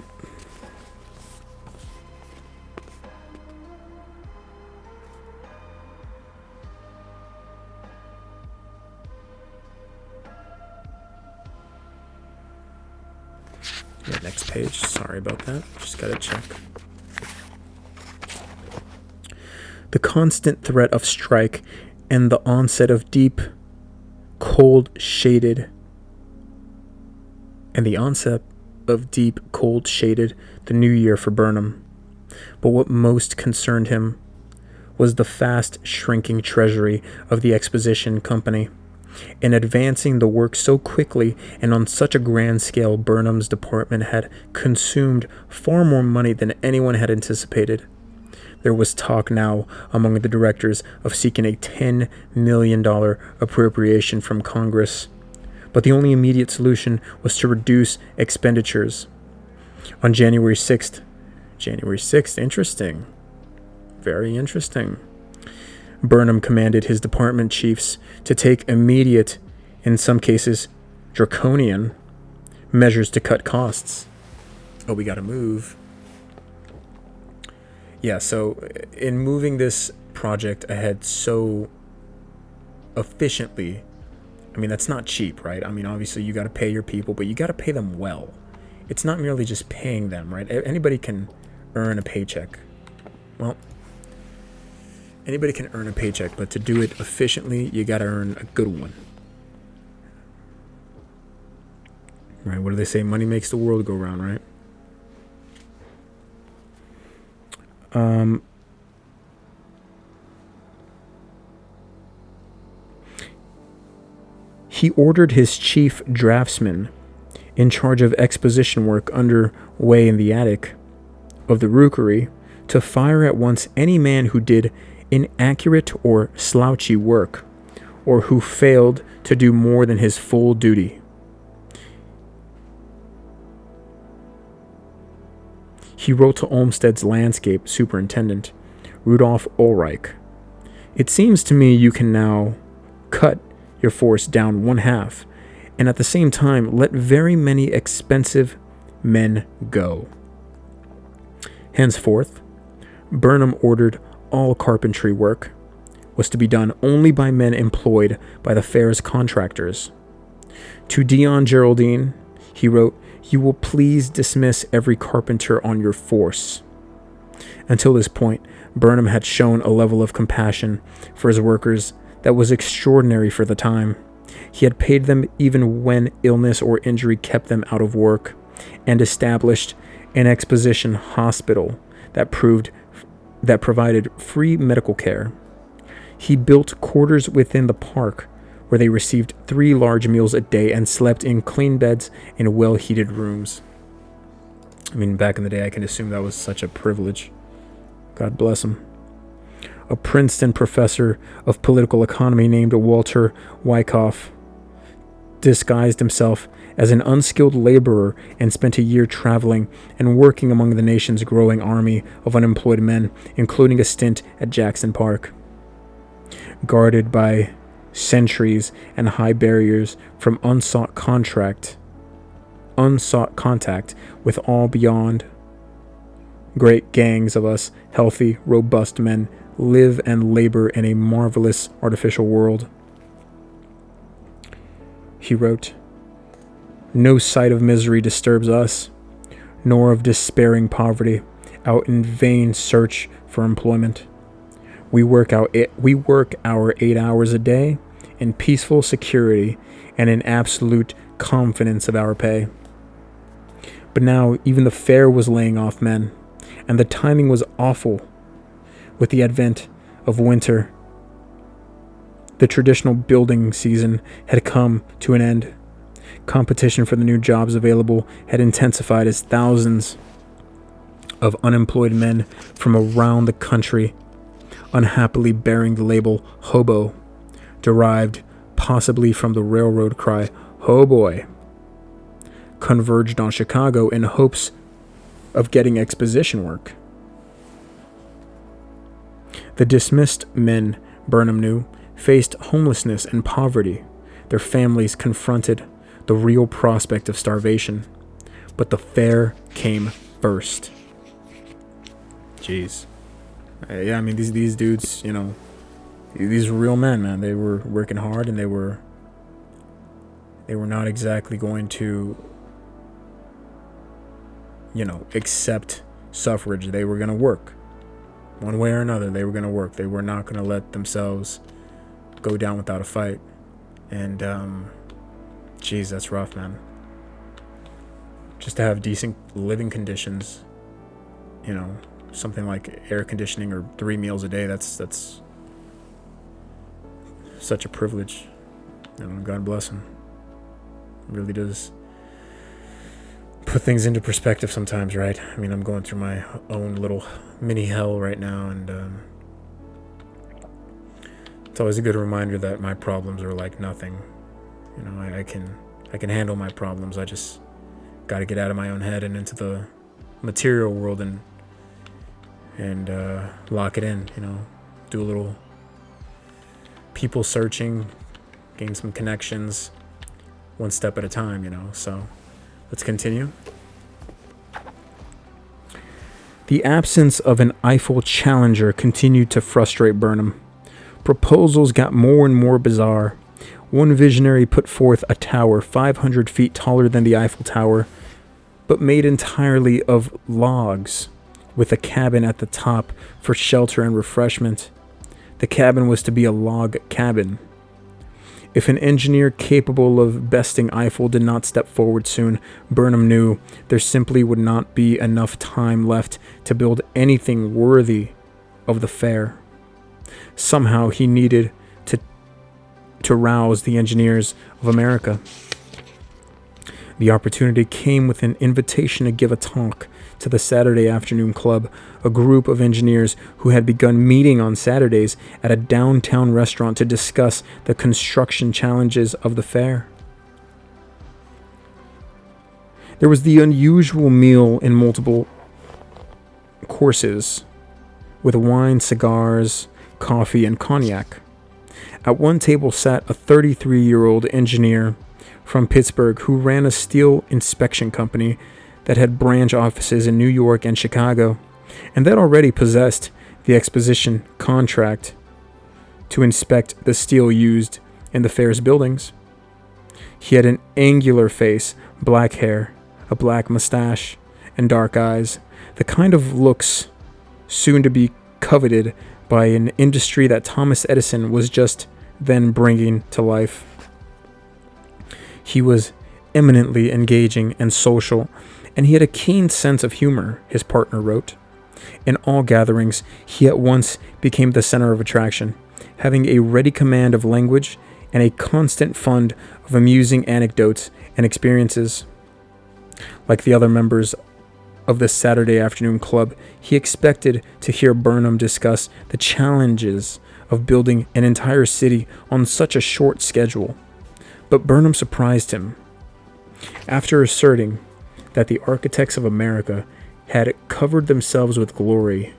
Speaker 1: next page. Sorry about that. Just gotta check. The constant threat of strike and the onset of deep, cold shaded the new year for Burnham. But what most concerned him was the fast shrinking treasury of the exposition company. In advancing the work so quickly and on such a grand scale, Burnham's department had consumed far more money than anyone had anticipated. There was talk now among the directors of seeking a $10 million appropriation from Congress. But the only immediate solution was to reduce expenditures. On January 6th, interesting, very interesting, Burnham commanded his department chiefs to take immediate, in some cases draconian, measures to cut costs. Oh, we gotta move. Yeah, so in moving this project ahead so efficiently, I mean, that's not cheap, right? I mean, obviously you got to pay your people, but you got to pay them well. It's not merely just paying them, right? Anybody can earn a paycheck. Well, anybody can earn a paycheck, but to do it efficiently, you got to earn a good one. Right? What do they say? Money makes the world go round, right? He ordered his chief draftsman, in charge of exposition work underway in the attic of the rookery, to fire at once any man who did inaccurate or slouchy work, or who failed to do more than his full duty. He wrote to Olmsted's landscape superintendent, Rudolph Ulrich. It seems to me you can now cut your force down 1/2, and at the same time let very many expensive men go. Henceforth, Burnham ordered all carpentry work was to be done only by men employed by the fair's contractors. To Dion Geraldine, he wrote, "You will please dismiss every carpenter on your force." Until this point, Burnham had shown a level of compassion for his workers that was extraordinary for the time. He had paid them even when illness or injury kept them out of work, and established an exposition hospital that provided free medical care. He built quarters within the park where they received 3 large meals a day and slept in clean beds in well-heated rooms. I mean, back in the day, I can assume that was such a privilege. God bless him. A Princeton professor of political economy named Walter Wyckoff disguised himself as an unskilled laborer and spent a year traveling and working among the nation's growing army of unemployed men, including a stint at Jackson Park. Guarded by sentries and high barriers from unsought contact with all beyond, great gangs of us healthy, robust men live and labor in a marvelous artificial world. He wrote, "No sight of misery disturbs us, nor of despairing poverty, out in vain search for employment. We work our 8 hours a day in peaceful security and in absolute confidence of our pay." But now even the fair was laying off men, and the timing was awful. With the advent of winter, the traditional building season had come to an end. Competition for the new jobs available had intensified as thousands of unemployed men from around the country, unhappily bearing the label hobo, derived possibly from the railroad cry, "Ho boy," converged on Chicago in hopes of getting exposition work. The dismissed men, Burnham knew, faced homelessness and poverty. Their families confronted the real prospect of starvation. But the fair came first. Jeez. Yeah, I mean, these dudes, you know, these were real men, man. They were working hard, and they were not exactly going to, you know, accept suffrage. They were going to work. One way or another, they were going to work. They were not going to let themselves go down without a fight. And, geez, that's rough, man. Just to have decent living conditions, you know, something like air conditioning or 3 meals a day, that's such a privilege. You know, God bless him. It really does put things into perspective sometimes, right? I mean, I'm going through my own little mini hell right now, and it's always a good reminder that my problems are like nothing. You know, I can handle my problems. I just got to get out of my own head and into the material world and lock it in. You know, do a little people searching, gain some connections, one step at a time. You know, so let's continue. The absence of an Eiffel Challenger continued to frustrate Burnham. Proposals got more and more bizarre. One visionary put forth a tower 500 feet taller than the Eiffel Tower, but made entirely of logs, with a cabin at the top for shelter and refreshment. The cabin was to be a log cabin. If an engineer capable of besting Eiffel did not step forward soon, Burnham knew there simply would not be enough time left to build anything worthy of the fair. Somehow he needed to rouse the engineers of America. The opportunity came with an invitation to give a talk to the Saturday Afternoon Club, a group of engineers who had begun meeting on Saturdays at a downtown restaurant to discuss the construction challenges of the fair. There was the unusual meal in multiple courses, with wine, cigars, coffee, and cognac. At one table sat a 33-year-old engineer from Pittsburgh who ran a steel inspection company that had branch offices in New York and Chicago, and that already possessed the exposition contract to inspect the steel used in the fair's buildings. He had an angular face, black hair, a black mustache, and dark eyes, the kind of looks soon to be coveted by an industry that Thomas Edison was just then bringing to life. He was eminently engaging and social, and he had a keen sense of humor, his partner wrote. In all gatherings, he at once became the center of attraction, having a ready command of language and a constant fund of amusing anecdotes and experiences. Like the other members of the Saturday Afternoon Club, he expected to hear Burnham discuss the challenges of building an entire city on such a short schedule. But Burnham surprised him. After asserting that the architects of America had covered themselves with glory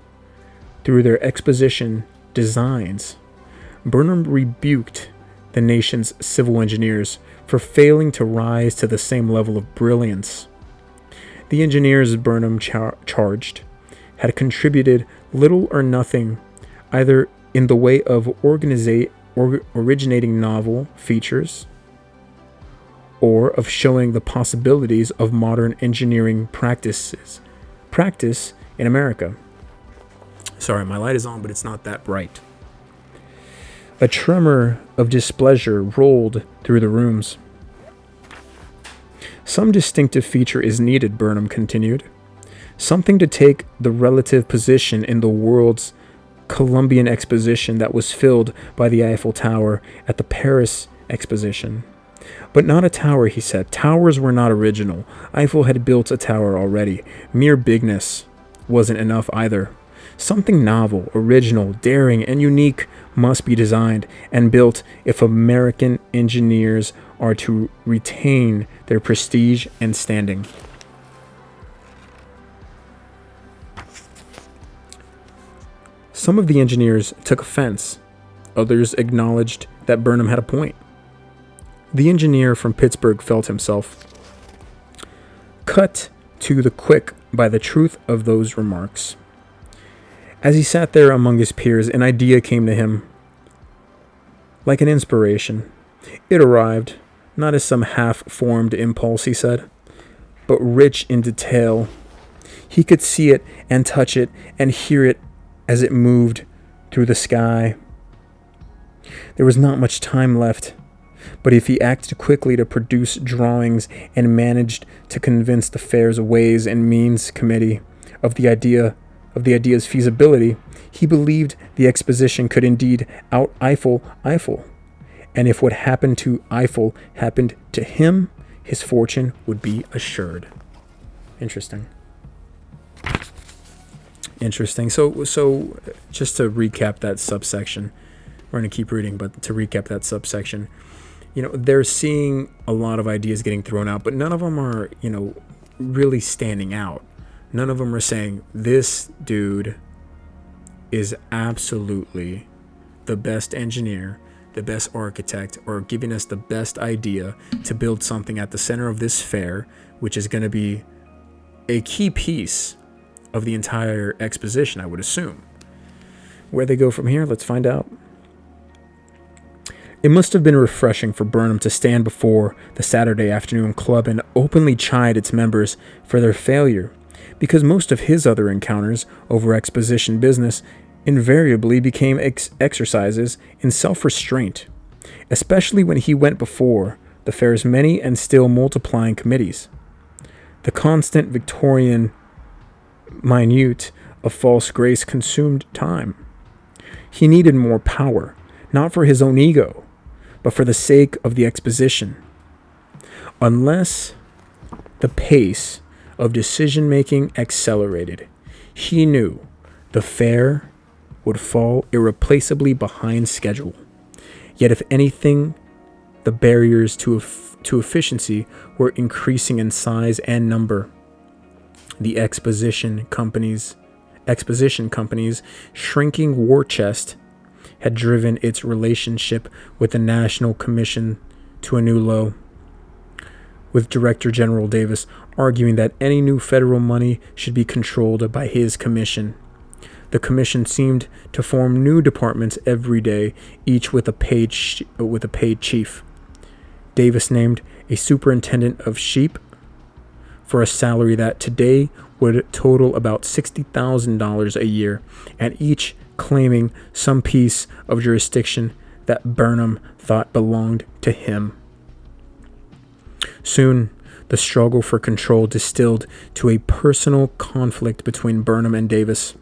Speaker 1: through their exposition designs, Burnham rebuked the nation's civil engineers for failing to rise to the same level of brilliance. The engineers Burnham charged had contributed little or nothing, either in the way of originating novel features or of showing the possibilities of modern engineering practice in America. Sorry, my light is on, but it's not that bright. A tremor of displeasure rolled through the rooms. Some distinctive feature is needed, Burnham continued. Something to take the relative position in the world's Columbian Exposition that was filled by the Eiffel Tower at the Paris Exposition. But not a tower, he said. Towers were not original. Eiffel had built a tower already. Mere bigness wasn't enough either. Something novel, original, daring, and unique must be designed and built if American engineers are to retain their prestige and standing. Some of the engineers took offense. Others acknowledged that Burnham had a point. The engineer from Pittsburgh felt himself cut to the quick by the truth of those remarks. As he sat there among his peers, an idea came to him like an inspiration. It arrived, not as some half-formed impulse, he said, but rich in detail. He could see it and touch it and hear it as it moved through the sky. There was not much time left, but if he acted quickly to produce drawings and managed to convince the fair's Ways and Means Committee of the idea's feasibility, he believed the exposition could indeed out-Eiffel Eiffel. And if what happened to Eiffel happened to him, his fortune would be assured. Interesting. So just to recap that subsection, we're going to keep reading, but to recap that subsection, they're seeing a lot of ideas getting thrown out, but none of them are, really standing out. None of them are saying, this dude is absolutely the best engineer, the best architect, or giving us the best idea to build something at the center of this fair, which is going to be a key piece of the entire exposition, I would assume. Where they go from here, let's find out. It must have been refreshing for Burnham to stand before the Saturday afternoon club and openly chide its members for their failure, because most of his other encounters over exposition business invariably became exercises in self-restraint, especially when he went before the fair's many and still multiplying committees. The constant Victorian minute of false grace consumed time. He needed more power, not for his own ego, but for the sake of the exposition. Unless the pace of decision-making accelerated, he knew the fair would fall irreplaceably behind schedule. Yet if anything, the barriers to efficiency were increasing in size and number. The exposition company's shrinking war chest had driven its relationship with the National Commission to a new low, with Director General Davis arguing that any new federal money should be controlled by his commission. The commission seemed to form new departments every day, each with a paid chief. Davis named a superintendent of sheep for a salary that today would total about $60,000 a year, and each claiming some piece of jurisdiction that Burnham thought belonged to him. Soon, the struggle for control distilled to a personal conflict between Burnham and Davis.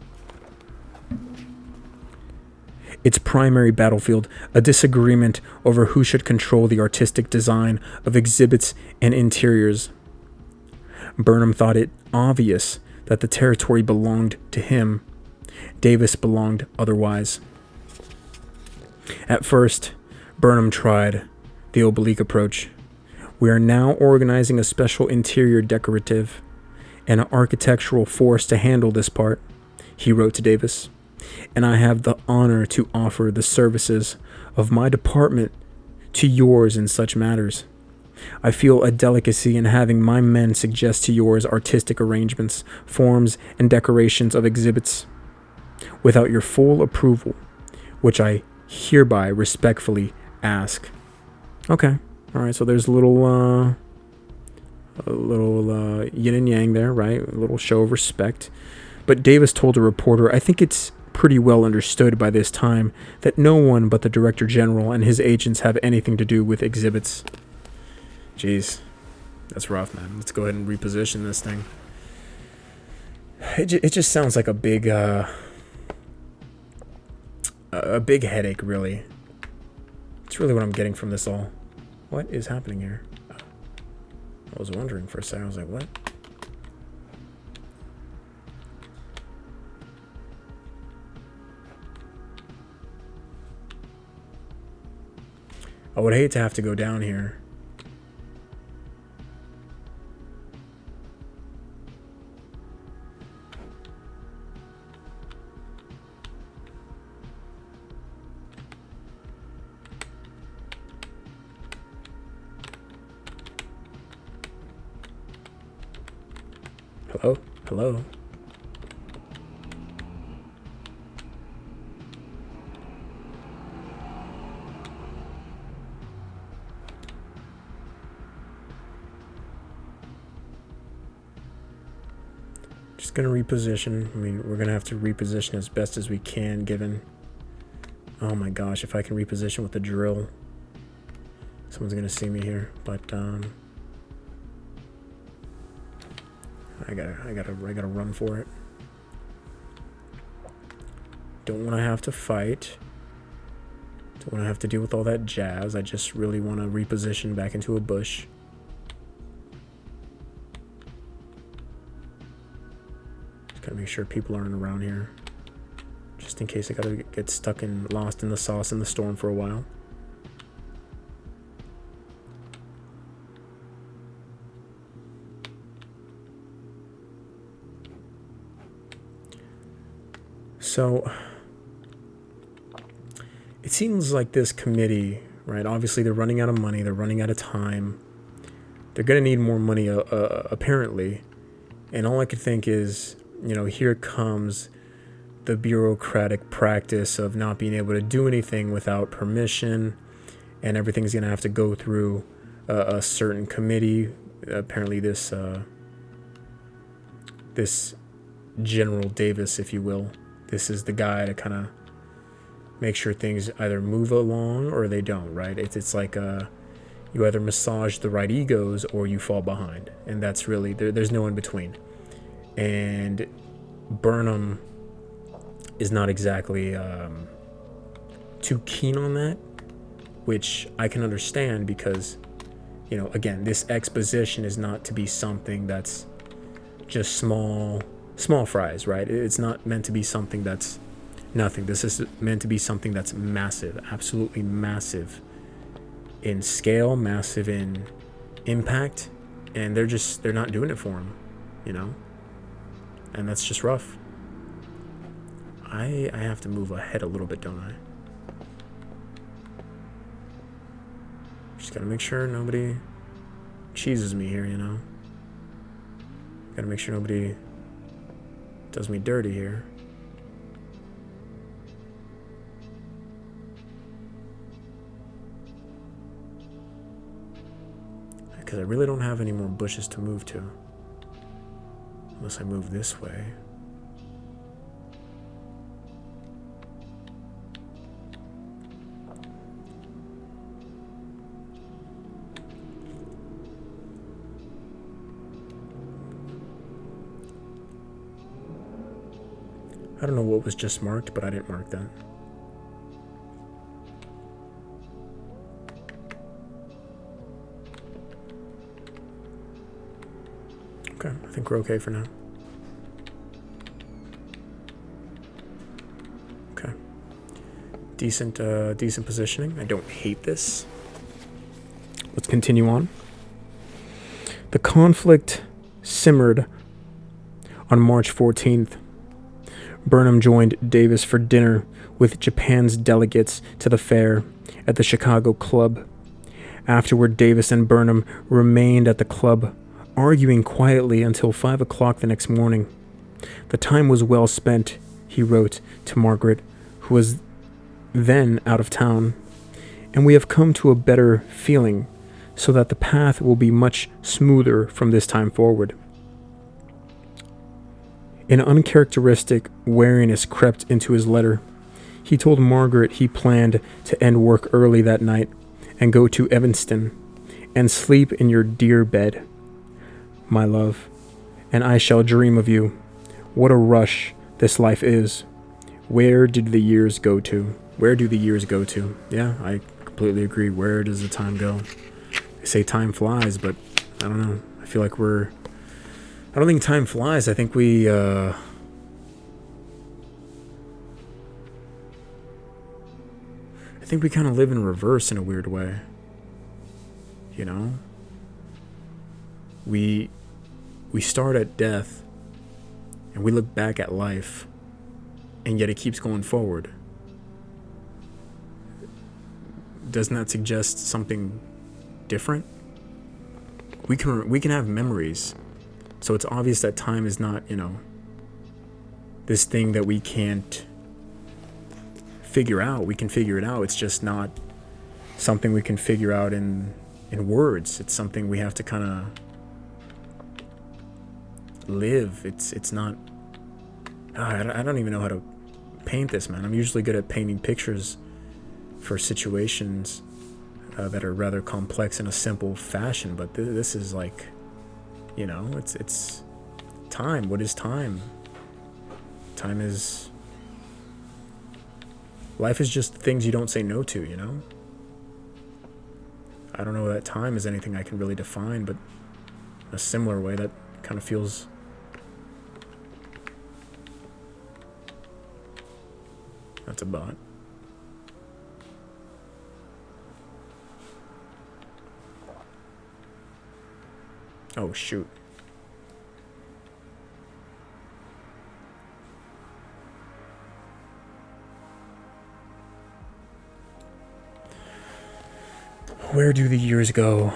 Speaker 1: Its primary battlefield, a disagreement over who should control the artistic design of exhibits and interiors. Burnham thought it obvious that the territory belonged to him. Davis belonged otherwise. At first, Burnham tried the oblique approach. We are now organizing a special interior decorative and an architectural force to handle this part, he wrote to Davis, and I have the honor to offer the services of my department to yours in such matters. I feel a delicacy in having my men suggest to yours artistic arrangements, forms, and decorations of exhibits, without your full approval, which I hereby respectfully ask. Okay, all right. So there's a little yin and yang there, right? A little show of respect. But Davis told a reporter, I think it's pretty well understood by this time that no one but the Director General and his agents have anything to do with exhibits. Jeez, that's rough, man. Let's go ahead and reposition this thing. It just sounds like a big headache, really. It's really what I'm getting from this all. What is happening here? I was wondering for a second. I was like, what? I would hate to have to go down here. Hello? Hello? Just gonna reposition. I mean, we're gonna have to reposition as best as we can, given... Oh my gosh, if I can reposition with the drill, someone's gonna see me here. But I gotta run for it. Don't want to have to fight. Don't want to have to deal with all that jazz. I just really want to reposition back into a bush. Just gotta make sure people aren't around here, just in case I gotta get stuck and lost in the sauce in the storm for a while. So it seems like this committee, right? Obviously, they're running out of money. They're running out of time. They're going to need more money, apparently. And all I could think is, here comes the bureaucratic practice of not being able to do anything without permission. And everything's going to have to go through a certain committee. Apparently, this General Davis, if you will. This is the guy to kind of make sure things either move along or they don't, right? It's like you either massage the right egos or you fall behind. And that's really, there's no in between. And Burnham is not exactly too keen on that, which I can understand because, again, this exposition is not to be something that's just small fries, right? It's not meant to be something that's nothing. This is meant to be something that's massive, absolutely massive in scale, massive in impact, and they're not doing it for him, and that's just rough. I have to move ahead a little bit, don't I? Just gotta make sure nobody cheeses me here, Gotta make sure nobody does me dirty here. Because I really don't have any more bushes to move to. Unless I move this way. I don't know what was just marked, but I didn't mark that. Okay, I think we're okay for now. Okay. Decent positioning. I don't hate this. Let's continue on. The conflict simmered on March 14th. Burnham joined Davis for dinner with Japan's delegates to the fair at the Chicago Club. Afterward, Davis and Burnham remained at the club, arguing quietly until 5 o'clock the next morning. The time was well spent, he wrote to Margaret, who was then out of town, and we have come to a better feeling, so that the path will be much smoother from this time forward. An uncharacteristic wariness crept into his letter. He told Margaret he planned to end work early that night and go to Evanston and sleep in your dear bed, my love, and I shall dream of you. What a rush this life is. Where did the years go to? Where do the years go to? Yeah, I completely agree. Where does the time go? They say time flies, but I don't know. I feel like I don't think time flies. I think we kind of live in reverse in a weird way. We start at death and we look back at life, and yet it keeps going forward. Doesn't that suggest something different? We can have memories. So it's obvious that time is not, this thing that we can't figure out. We can figure it out. It's just not something we can figure out in words. It's something we have to kind of live. It's not. I don't even know how to paint this, man. I'm usually good at painting pictures for situations that are rather complex in a simple fashion, but this is like, it's time. What is time? Time is... Life is just things you don't say no to, I don't know that time is anything I can really define, but in a similar way, that kind of feels... That's a bot. Oh, shoot. Where do the years go?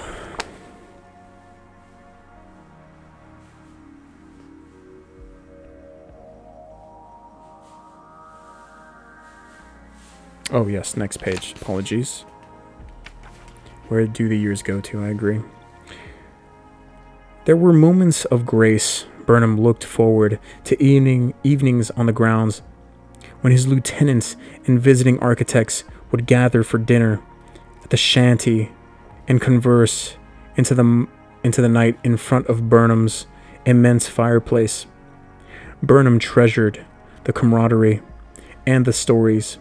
Speaker 1: Oh, yes, next page. Apologies. Where do the years go to? I agree. There were moments of grace. Burnham looked forward to evenings on the grounds when his lieutenants and visiting architects would gather for dinner at the shanty and converse into the night in front of Burnham's immense fireplace. Burnham treasured the camaraderie and the stories.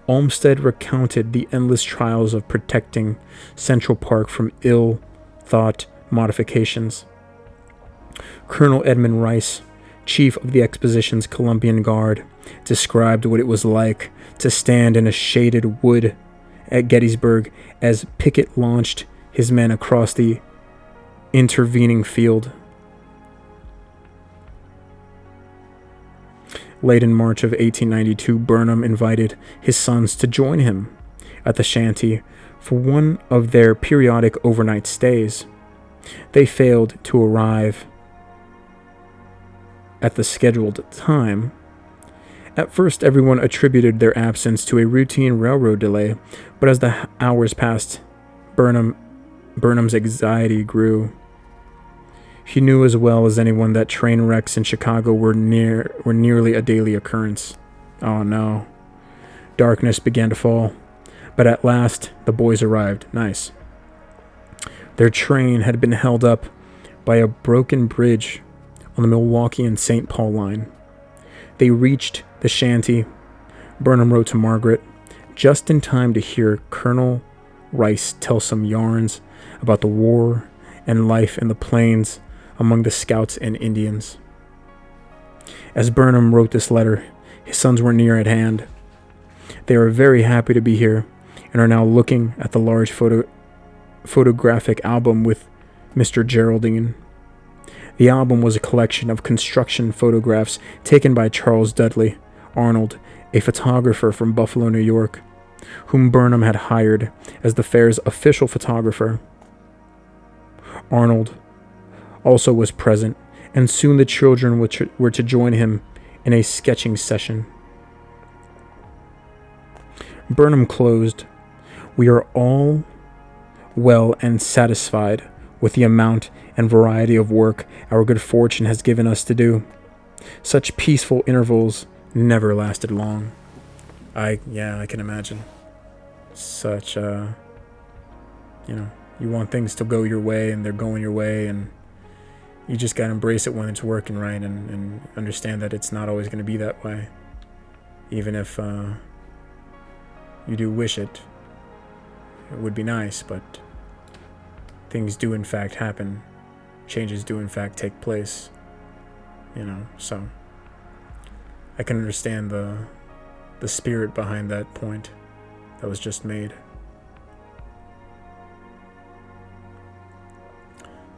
Speaker 1: Olmsted recounted the endless trials of protecting Central Park from ill-thought modifications. Colonel Edmund Rice, chief of the Exposition's Columbian Guard, described what it was like to stand in a shaded wood at Gettysburg as Pickett launched his men across the intervening field. Late in March of 1892, Burnham invited his sons to join him at the shanty for one of their periodic overnight stays. They failed to arrive at the scheduled time. At first, everyone attributed their absence to a routine railroad delay, but as the hours passed, Burnham's anxiety grew. He knew as well as anyone that train wrecks in Chicago were nearly a daily occurrence. Oh no. Darkness began to fall, but at last the boys arrived. Nice. Their train had been held up by a broken bridge on the Milwaukee and St. Paul line. They reached the shanty, Burnham wrote to Margaret, just in time to hear Colonel Rice tell some yarns about the war and life in the plains among the scouts and Indians. As Burnham wrote this letter, his sons were near at hand. They are very happy to be here and are now looking at the large photographic album with Mr. Geraldine. The album was a collection of construction photographs taken by Charles Dudley Arnold, a photographer from Buffalo, New York, whom Burnham had hired as the fair's official photographer. Arnold also was present, and soon the children were to join him in a sketching session. Burnham closed, "We are all well and satisfied with the amount and variety of work our good fortune has given us to do. Such peaceful intervals never lasted long." I can imagine. Such, you want things to go your way, and they're going your way, and you just gotta embrace it when it's working right, and understand that it's not always gonna be that way. Even if you do wish it would be nice, but things do in fact happen. Changes do in fact take place. So I can understand the spirit behind that point that was just made.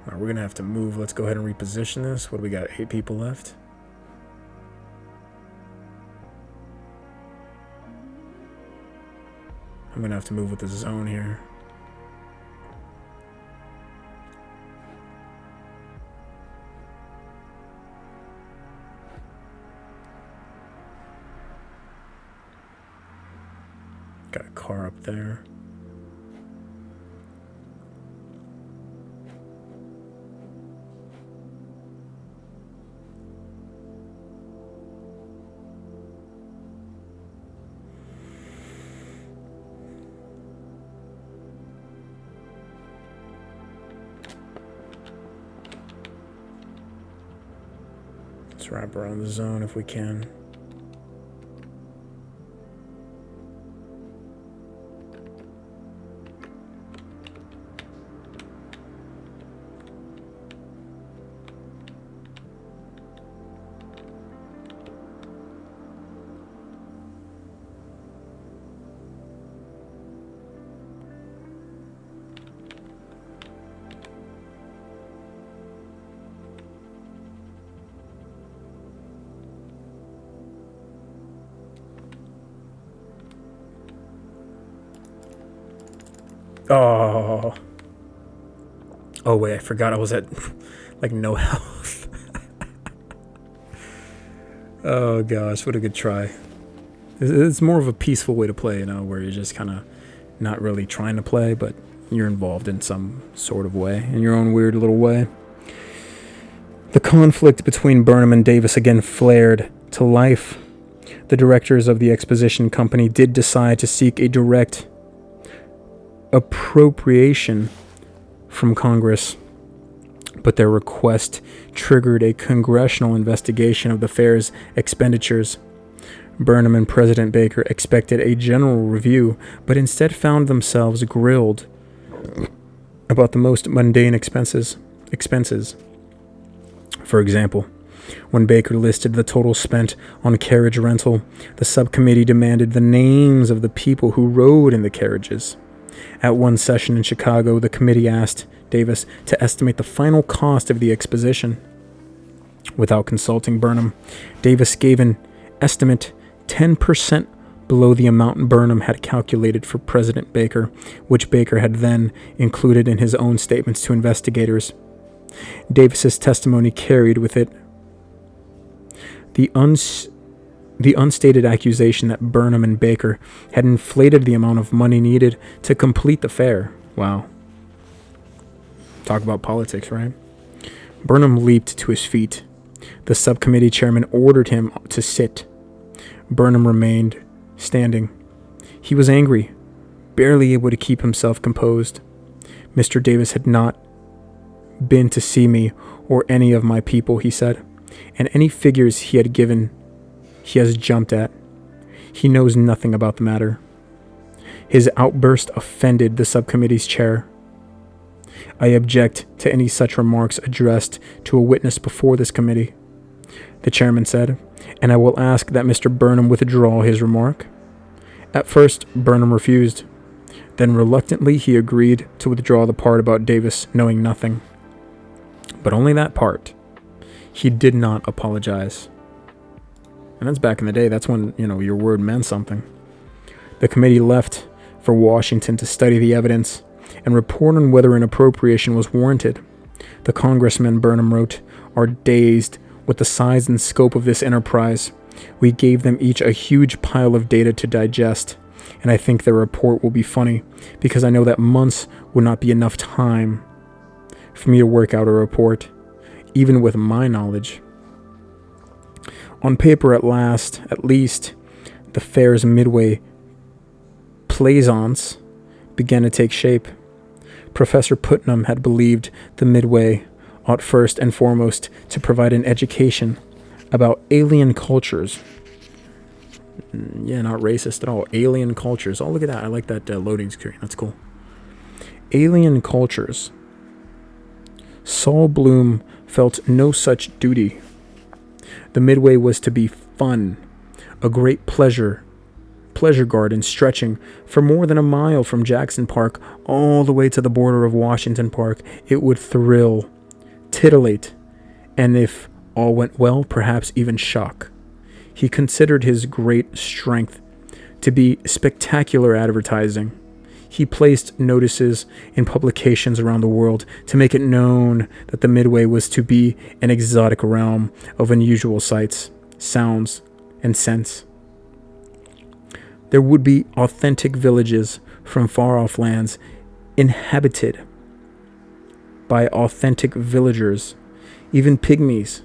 Speaker 1: Alright, we're gonna have to move. Let's go ahead and reposition this. What do we got? 8 people left. I'm gonna have to move with the zone here. Got a car up there. Let's wrap around the zone if we can. Oh. Oh, wait, I forgot I was at, like, no health. Oh, gosh, what a good try. It's more of a peaceful way to play, you know, where you're just kind of not really trying to play, but you're involved in some sort of way, in your own weird little way. The conflict between Burnham and Davis again flared to life. The directors of the exposition company did decide to seek a direct appropriation from Congress, but their request triggered a congressional investigation of the fair's expenditures. Burnham and President Baker expected a general review, but instead found themselves grilled about the most mundane expenses. For example, when Baker listed the total spent on carriage rental, the subcommittee demanded the names of the people who rode in the carriages. At one session in Chicago, the committee asked Davis to estimate the final cost of the exposition. Without consulting Burnham, Davis gave an estimate 10% below the amount Burnham had calculated for President Baker, which Baker had then included in his own statements to investigators. Davis's testimony carried with it the unstated accusation that Burnham and Baker had inflated the amount of money needed to complete the fair. Wow. Talk about politics, right? Burnham leaped to his feet. The subcommittee chairman ordered him to sit. Burnham remained standing. He was angry, barely able to keep himself composed. Mr. Davis had not been to see me or any of my people, he said, and any figures he had given, he has jumped at. He knows nothing about the matter. His outburst offended the subcommittee's chair. I object to any such remarks addressed to a witness before this committee, the chairman said, and I will ask that Mr. Burnham withdraw his remark. At first, Burnham refused. Then reluctantly he agreed to withdraw the part about Davis knowing nothing. But only that part. He did not apologize. And that's back in the day. That's when, your word meant something. The committee left for Washington to study the evidence and report on whether an appropriation was warranted. The congressmen, Burnham wrote, are dazed with the size and scope of this enterprise. We gave them each a huge pile of data to digest, and I think their report will be funny, because I know that months would not be enough time for me to work out a report, even with my knowledge. On paper at least, the fair's midway plaisance began to take shape. Professor Putnam had believed the midway ought first and foremost to provide an education about alien cultures. Yeah, not racist at all. Alien cultures. Oh, look at that. I like that loading screen. That's cool. Alien cultures. Saul Bloom felt no such duty. The midway was to be fun, a great pleasure garden stretching for more than a mile from Jackson Park all the way to the border of Washington Park. It would thrill, titillate, and if all went well, perhaps even shock. He considered his great strength to be spectacular advertising. He placed notices in publications around the world to make it known that the Midway was to be an exotic realm of unusual sights, sounds, and scents. There would be authentic villages from far-off lands inhabited by authentic villagers, even pygmies,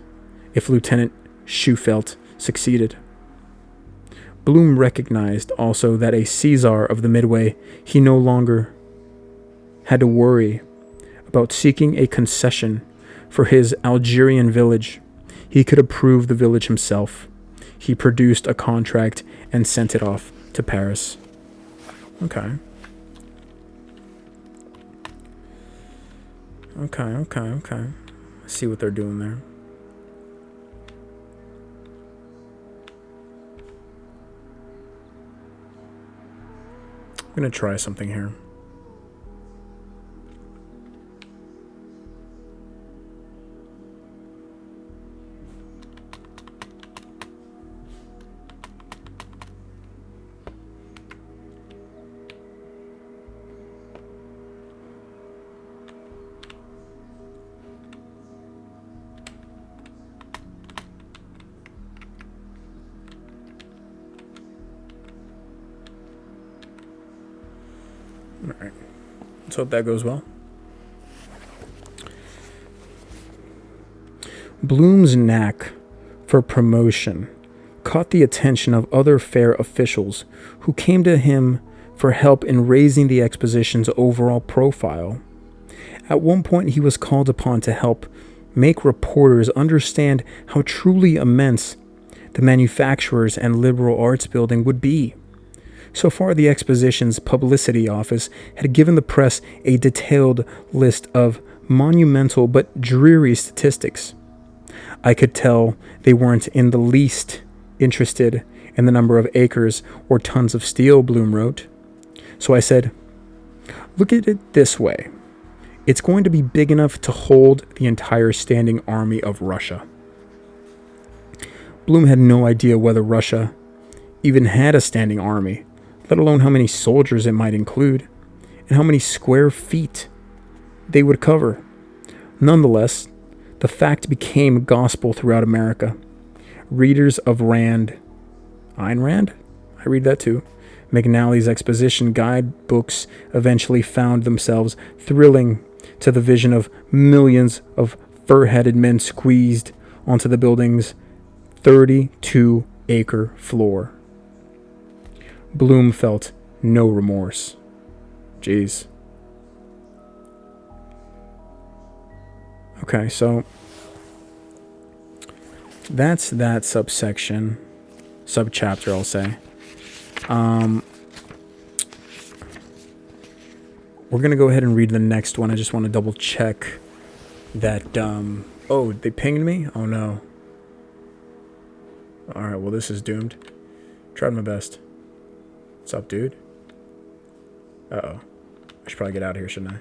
Speaker 1: if Lieutenant Schufelt succeeded. Bloom recognized also that a Caesar of the Midway, he no longer had to worry about seeking a concession for his Algerian village. He could approve the village himself. He produced a contract and sent it off to Paris. Okay. Okay. Let's see what they're doing there. I'm going to try something here. Alright, let's hope that goes well. Bloom's knack for promotion caught the attention of other fair officials who came to him for help in raising the exposition's overall profile. At one point, he was called upon to help make reporters understand how truly immense the manufacturers and liberal arts building would be. So far, the exposition's publicity office had given the press a detailed list of monumental but dreary statistics. I could tell they weren't in the least interested in the number of acres or tons of steel, Bloom wrote. So I said, look at it this way. It's going to be big enough to hold the entire standing army of Russia. Bloom had no idea whether Russia even had a standing army, let alone how many soldiers it might include, and how many square feet they would cover. Nonetheless, the fact became gospel throughout America. Readers of Ayn Rand? I read that too. McNally's exposition guidebooks eventually found themselves thrilling to the vision of millions of fur-headed men squeezed onto the building's 32-acre floor. Bloom felt no remorse. Jeez. Okay, so that's that subchapter, I'll say. We're going to go ahead and read the next one. I just want to double check that, oh, they pinged me? Oh, no. Alright, well, this is doomed. Tried my best. What's up, dude? Uh-oh. I should probably get out of here, shouldn't I?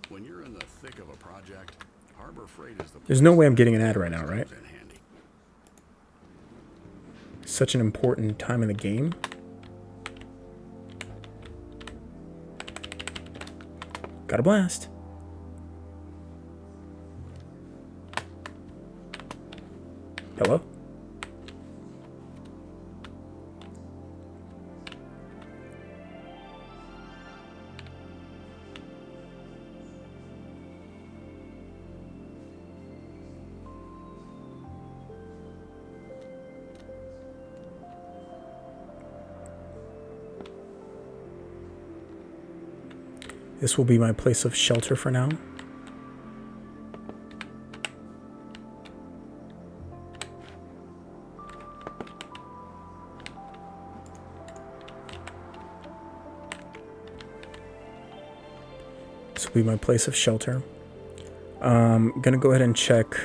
Speaker 2: When you're in the thick of a project, Harbor Freight is the
Speaker 1: There's no way I'm getting an ad right now, right? Such an important time in the game. Got a blast. Hello? This will be my place of shelter for now. This will be my place of shelter. I'm gonna go ahead and check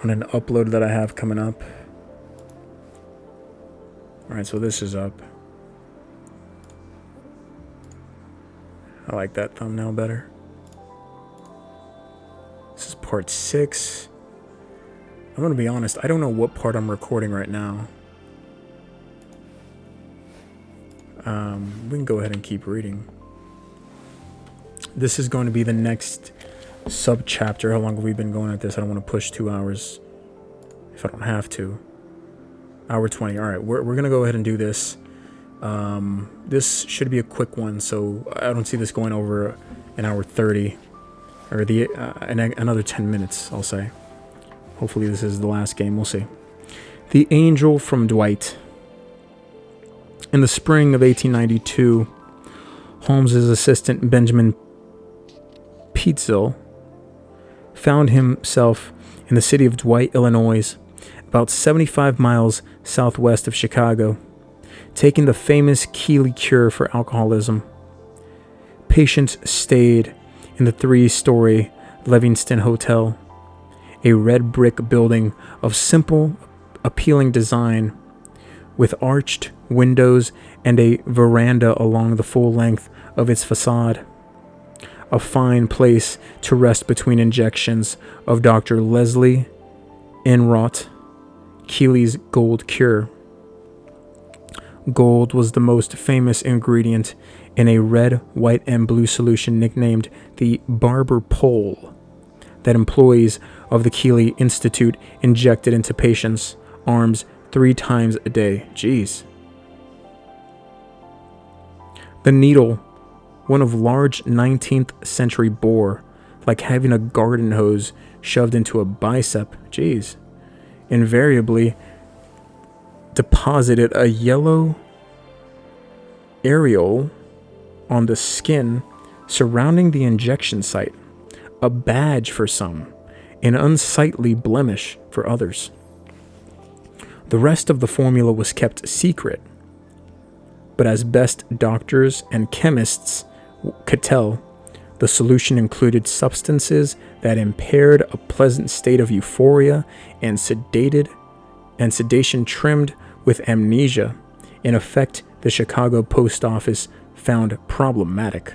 Speaker 1: on an upload that I have coming up. Alright, so this is up. I like that thumbnail better. This is part 6. I'm gonna be honest, I don't know what part I'm recording right now. We can go ahead and keep reading. This is going to be the next sub-chapter. How long have we been going at this? I don't want to push 2 hours if I don't have to. Hour 20. All right, we're going to go ahead and do this. This should be a quick one, so I don't see this going over an hour 30 or another 10 minutes, I'll say. Hopefully this is the last game. We'll see. The Angel from Dwight. In the spring of 1892, Holmes's assistant Benjamin Peitzel found himself in the city of Dwight, Illinois, about 75 miles southwest of Chicago, taking the famous Keeley cure for alcoholism. Patients stayed in the 3-story Livingston Hotel, a red brick building of simple, appealing design, with arched windows and a veranda along the full length of its facade. A fine place to rest between injections of Dr. Leslie Enrott, Keeley's gold cure. Gold was the most famous ingredient in a red, white, and blue solution nicknamed the Barber Pole that employees of the Keeley Institute injected into patients' arms 3 times a day. Jeez. The needle, one of large 19th century bore, like having a garden hose shoved into a bicep. Jeez. Invariably deposited a yellow areole on the skin surrounding the injection site, a badge for some, an unsightly blemish for others. The rest of the formula was kept secret, but as best doctors and chemists could tell, the solution included substances that impaired a pleasant state of euphoria and sedation trimmed with amnesia, in effect the Chicago post office found problematic.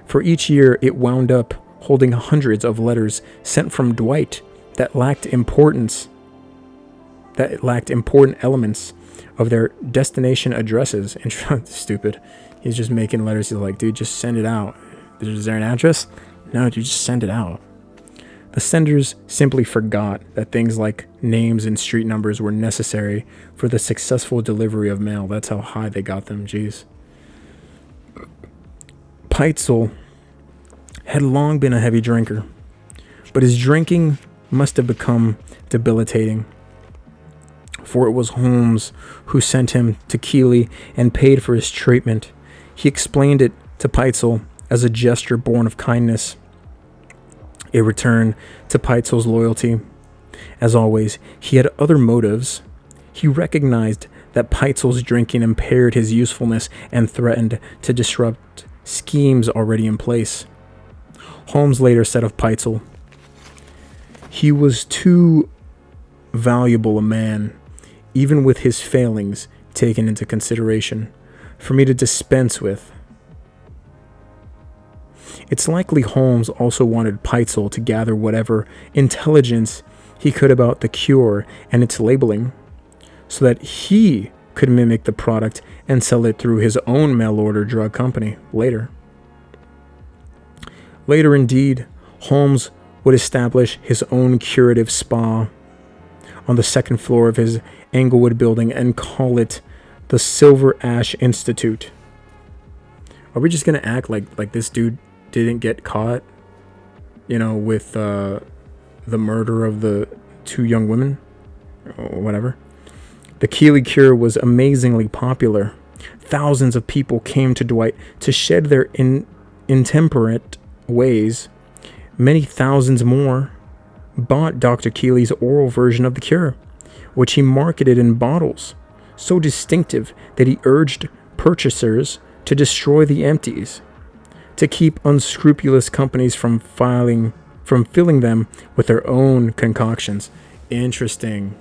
Speaker 1: For each year, it wound up holding hundreds of letters sent from Dwight that lacked important elements of their destination addresses. And stupid. He's just making letters. He's like, dude, just send it out. Is there an address? No, dude, just send it out. The senders simply forgot that things like names and street numbers were necessary for the successful delivery of mail. That's how high they got them. Jeez. Peitzel had long been a heavy drinker, but his drinking must have become debilitating, for it was Holmes who sent him to Keeley and paid for his treatment. He explained it to Peitzel as a gesture born of kindness, a return to Peitzel's loyalty. As always, he had other motives. He recognized that Peitzel's drinking impaired his usefulness and threatened to disrupt schemes already in place. Holmes later said of Peitzel, "He was too valuable a man, even with his failings taken into consideration, for me to dispense with." It's likely Holmes also wanted Peitzel to gather whatever intelligence he could about the cure and its labeling, so that he could mimic the product and sell it through his own mail-order drug company later. Later, indeed, Holmes would establish his own curative spa on the second floor of his Englewood building and call it the Silver Ash Institute. Are we just going to act like this dude didn't get caught, with the murder of the 2 young women? Or whatever. The Keeley cure was amazingly popular. Thousands of people came to Dwight to shed their intemperate ways. Many thousands more bought Dr. Keeley's oral version of the cure, which he marketed in bottles so distinctive that he urged purchasers to destroy the empties, to keep unscrupulous companies from filling them with their own concoctions. Interesting.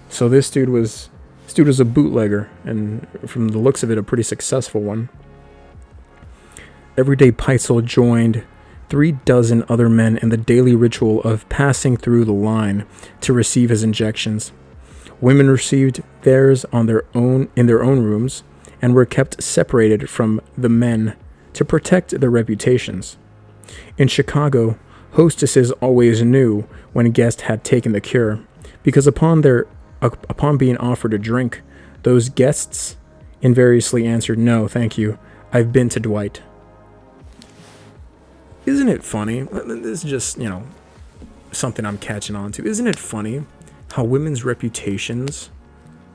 Speaker 1: So this dude was a bootlegger, and from the looks of it, a pretty successful one. Every day, Peitzel joined 36 other men in the daily ritual of passing through the line to receive his injections. Women received theirs in their own rooms and were kept separated from the men to protect their reputations. In Chicago, hostesses always knew when a guest had taken the cure, because upon being offered a drink, those guests invariably answered, "No, thank you. I've been to Dwight." Isn't it funny? This is just, something I'm catching on to. Isn't it funny how women's reputations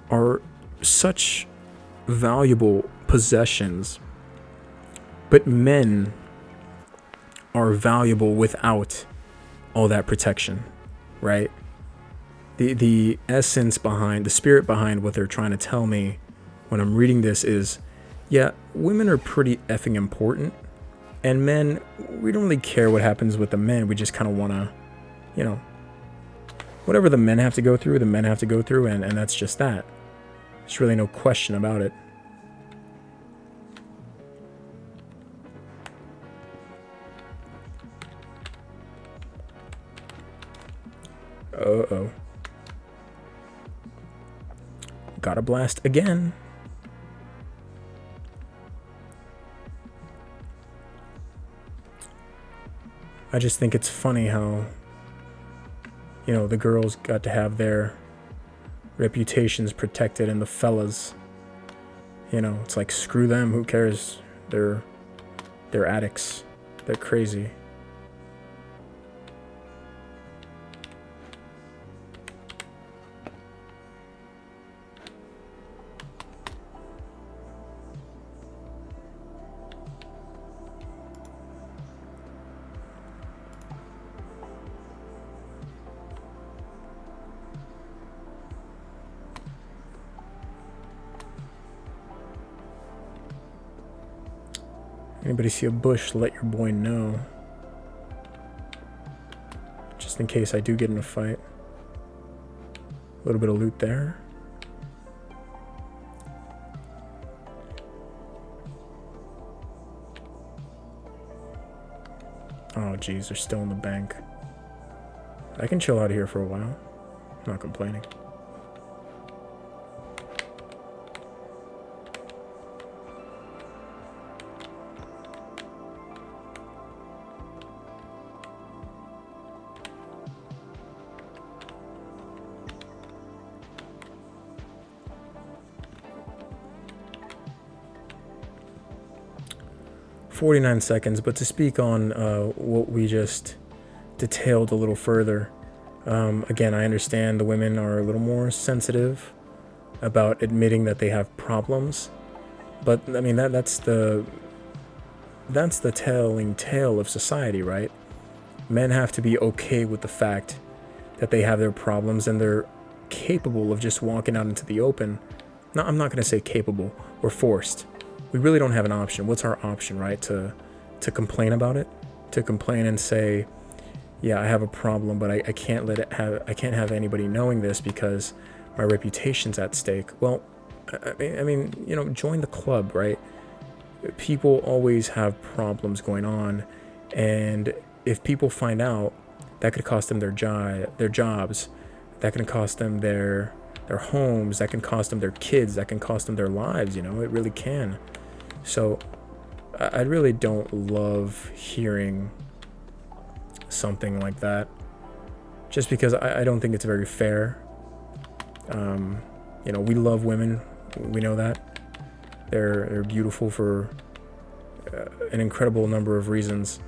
Speaker 1: are such valuable possessions, but men are valuable without all that protection, right? The essence behind, the spirit behind what they're trying to tell me when I'm reading this is, yeah, women are pretty effing important, and men, we don't really care what happens with the men. We just kind of want to, whatever the men have to go through, the men have to go through, and that's just that. There's really no question about it. Uh-oh. Got a blast again. I just think it's funny how, the girls got to have their reputations protected and the fellas, it's like, screw them, who cares? They're addicts. They're crazy. Anybody see a bush, let your boy know. Just in case I do get in a fight. A little bit of loot there. Oh geez, they're still in the bank. I can chill out here for a while. I'm not complaining. "49 seconds, but to speak on what we just detailed a little further, again, I understand the women are a little more sensitive about admitting that they have problems, but I mean that's the telling tale of society, right? Men have to be okay with the fact that they have their problems, and they're capable of just walking out into the open. No, I'm not going to say capable or forced. We really don't have an option. What's our option, right? To complain about it, to complain and say, yeah, I have a problem, but I can't I can't have anybody knowing this because my reputation's at stake. Well, I mean, join the club, right? People always have problems going on, and if people find out, that could cost them their jobs, that can cost them their homes, that can cost them their kids, that can cost them their lives. It really can. So I really don't love hearing something like that, just because I don't think it's very fair. We love women, we know that they're beautiful for an incredible number of reasons,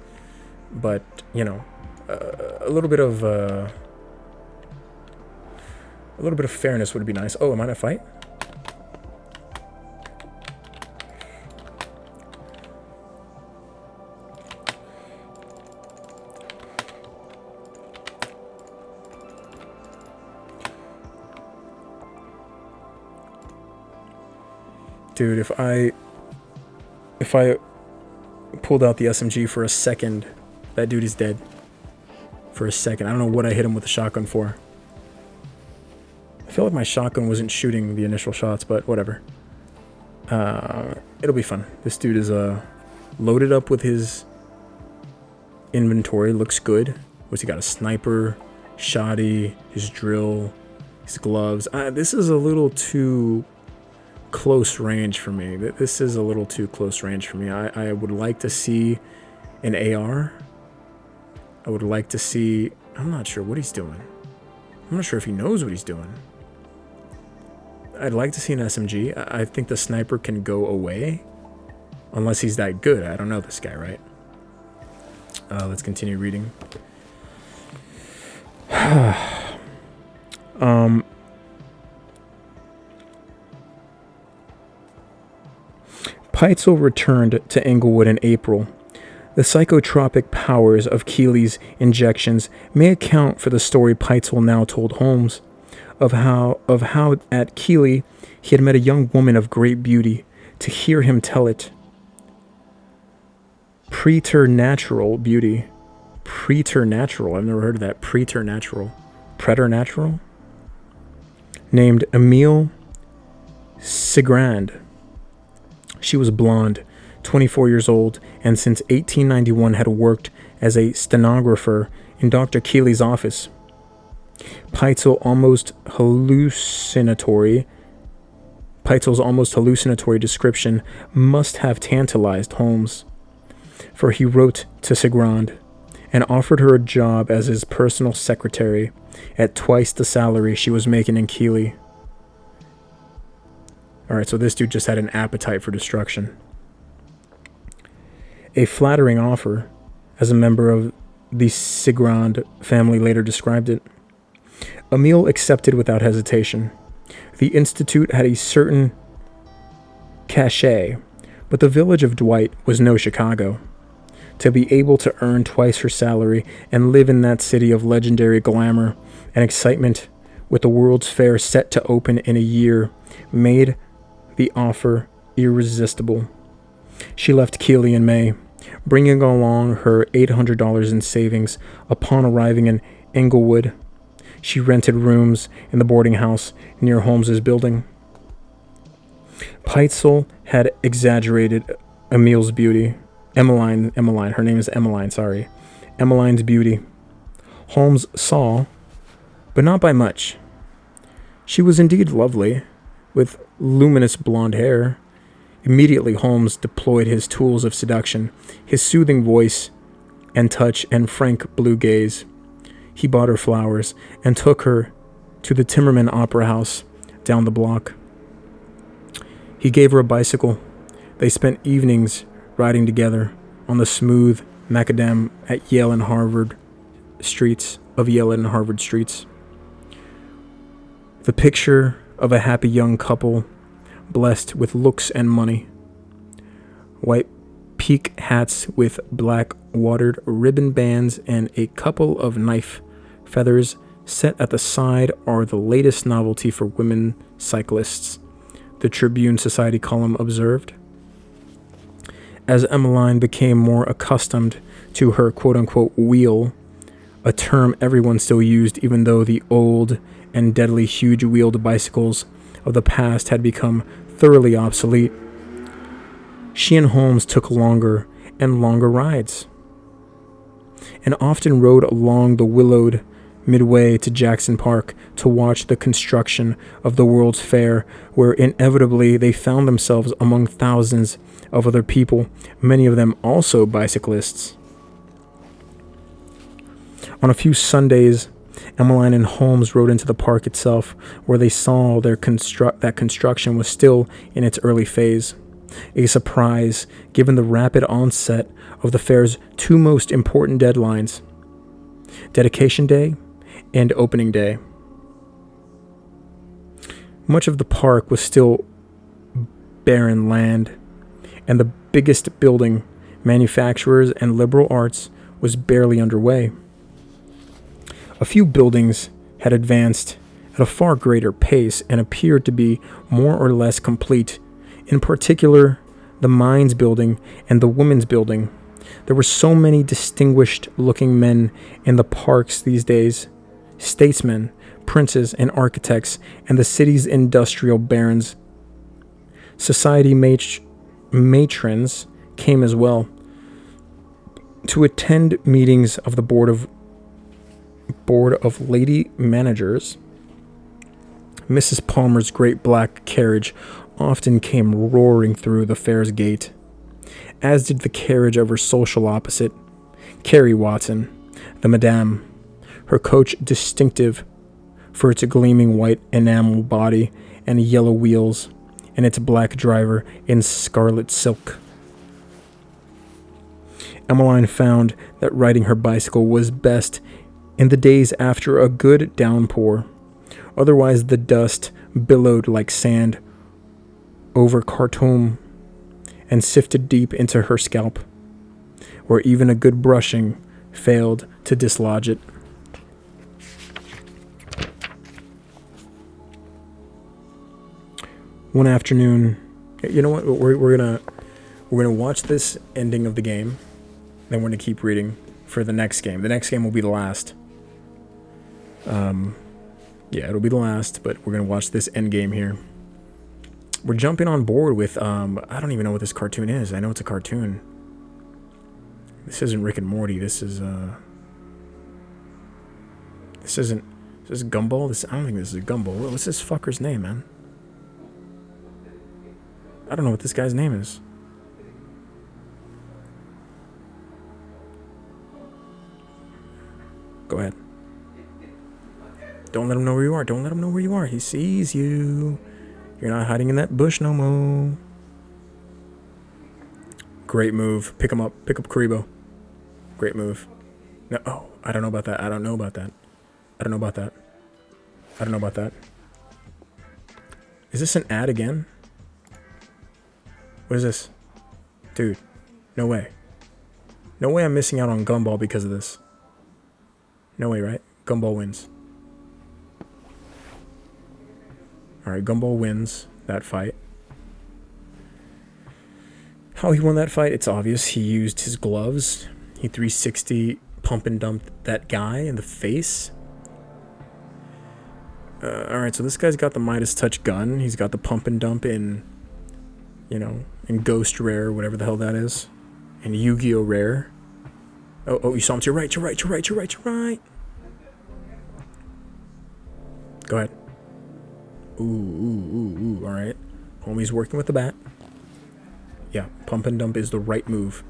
Speaker 1: but a little bit of fairness would be nice. Oh, am I in a fight? Dude, if I pulled out the SMG for a second, that dude is dead. For a second. I don't know what I hit him with the shotgun for. I feel like my shotgun wasn't shooting the initial shots, but whatever. It'll be fun. This dude is loaded up with his inventory. Looks good. What's he got? A sniper, shoddy, his drill, his gloves. This is a little too close range for me. This is a little too close range for me. I would like to see an AR, I would like to see... I'm not sure what he's doing. I'm not sure if he knows what he's doing. I'd like to see an SMG. I think the sniper can go away. Unless he's that good. I don't know this guy, right? Let's continue reading. Peitzel returned to Englewood in April. The psychotropic powers of Keeley's injections may account for the story Peitzel now told Holmes of how at Keeley he had met a young woman of great beauty. To hear him tell it, preternatural beauty. Preternatural. I've never heard of that. Preternatural. Preternatural? Named Emile Sigrand. She was blonde, 24 years old, and since 1891 had worked as a stenographer in Dr. Keeley's office. Peitzel's almost hallucinatory description must have tantalized Holmes, for he wrote to Sigrand and offered her a job as his personal secretary at twice the salary she was making in Keeley. Alright, so this dude just had an appetite for destruction. A flattering offer, as a member of the Sigrand family later described it. Emile accepted without hesitation. The Institute had a certain cachet, but the village of Dwight was no Chicago. To be able to earn twice her salary and live in that city of legendary glamour and excitement with the World's Fair set to open in a year made the offer irresistible. She left Keeley in May, bringing along her $800 in savings. Upon arriving in Englewood, she rented rooms in the boarding house near Holmes's building. Peitzel had exaggerated Emile's beauty. Emmeline, her name is Emmeline, sorry. Emmeline's beauty. Holmes saw, but not by much. She was indeed lovely, with luminous blonde hair. Immediately Holmes deployed his tools of seduction, his soothing voice and touch and frank blue gaze. He bought her flowers and took her to the Timmerman Opera House down the block. He gave her a bicycle. They spent evenings riding together on the smooth macadam at Yale and Harvard streets. The picture of a happy young couple, blessed with looks and money. White peak hats with black watered ribbon bands and a couple of knife feathers set at the side are the latest novelty for women cyclists, the Tribune Society column observed. As Emmeline became more accustomed to her quote-unquote wheel, a term everyone still used even though the old and deadly huge-wheeled bicycles of the past had become thoroughly obsolete, she and Holmes took longer and longer rides, and often rode along the willowed midway to Jackson Park to watch the construction of the World's Fair, where inevitably they found themselves among thousands of other people, many of them also bicyclists. On a few Sundays, Emmeline and Holmes rode into the park itself, where they saw that construction was still in its early phase. A surprise, given the rapid onset of the fair's two most important deadlines, Dedication Day and Opening Day. Much of the park was still barren land, and the biggest building, manufacturers and liberal arts, was barely underway. A few buildings had advanced at a far greater pace and appeared to be more or less complete, in particular the Mines Building and the Women's Building. There were so many distinguished-looking men in the parks these days, statesmen, princes, and architects, and the city's industrial barons. Society matrons came as well to attend meetings of the Board of Lady Managers. Mrs. Palmer's great black carriage often came roaring through the fair's gate, as did the carriage of her social opposite, Carrie Watson, The Madame, her coach distinctive for its gleaming white enamel body and yellow wheels, and its black driver in scarlet silk. Emmeline found that riding her bicycle was best in the days after a good downpour. Otherwise, the dust billowed like sand over Khartoum and sifted deep into her scalp, where even a good brushing failed to dislodge it. One afternoon, you know what? We're gonna watch this ending of the game, then we're gonna keep reading for the next game. The next game will be the last. Yeah, it'll be the last, but we're gonna watch this end game here. We're jumping on board with I don't even know what this cartoon is. I know it's a cartoon. This isn't Rick and Morty. This is Gumball. I don't think this is Gumball. What's this fucker's name, man? I don't know what this guy's name is. Go ahead. Don't let him know where you are. Don't let him know where you are. He sees you. You're not hiding in that bush no more. Great move. Pick him up. Pick up Karibo. Great move. No, oh, I don't know about that. I don't know about that. I don't know about that. I don't know about that. Is this an ad again? What is this? Dude, no way. No way I'm missing out on Gumball because of this. No way, right? Gumball wins. Alright, Gumball wins that fight. How he won that fight, it's obvious. He used his gloves. He 360 pump and dumped that guy in the face. Alright, so this guy's got the Midas Touch gun. He's got the pump and dump in, in Ghost Rare, whatever the hell that is. And Yu-Gi-Oh! Rare. Oh, you saw him to your right, your right, your right, your right, your right. Go ahead. Ooh. Alright. Homie's working with the bat. Yeah, pump and dump is the right move.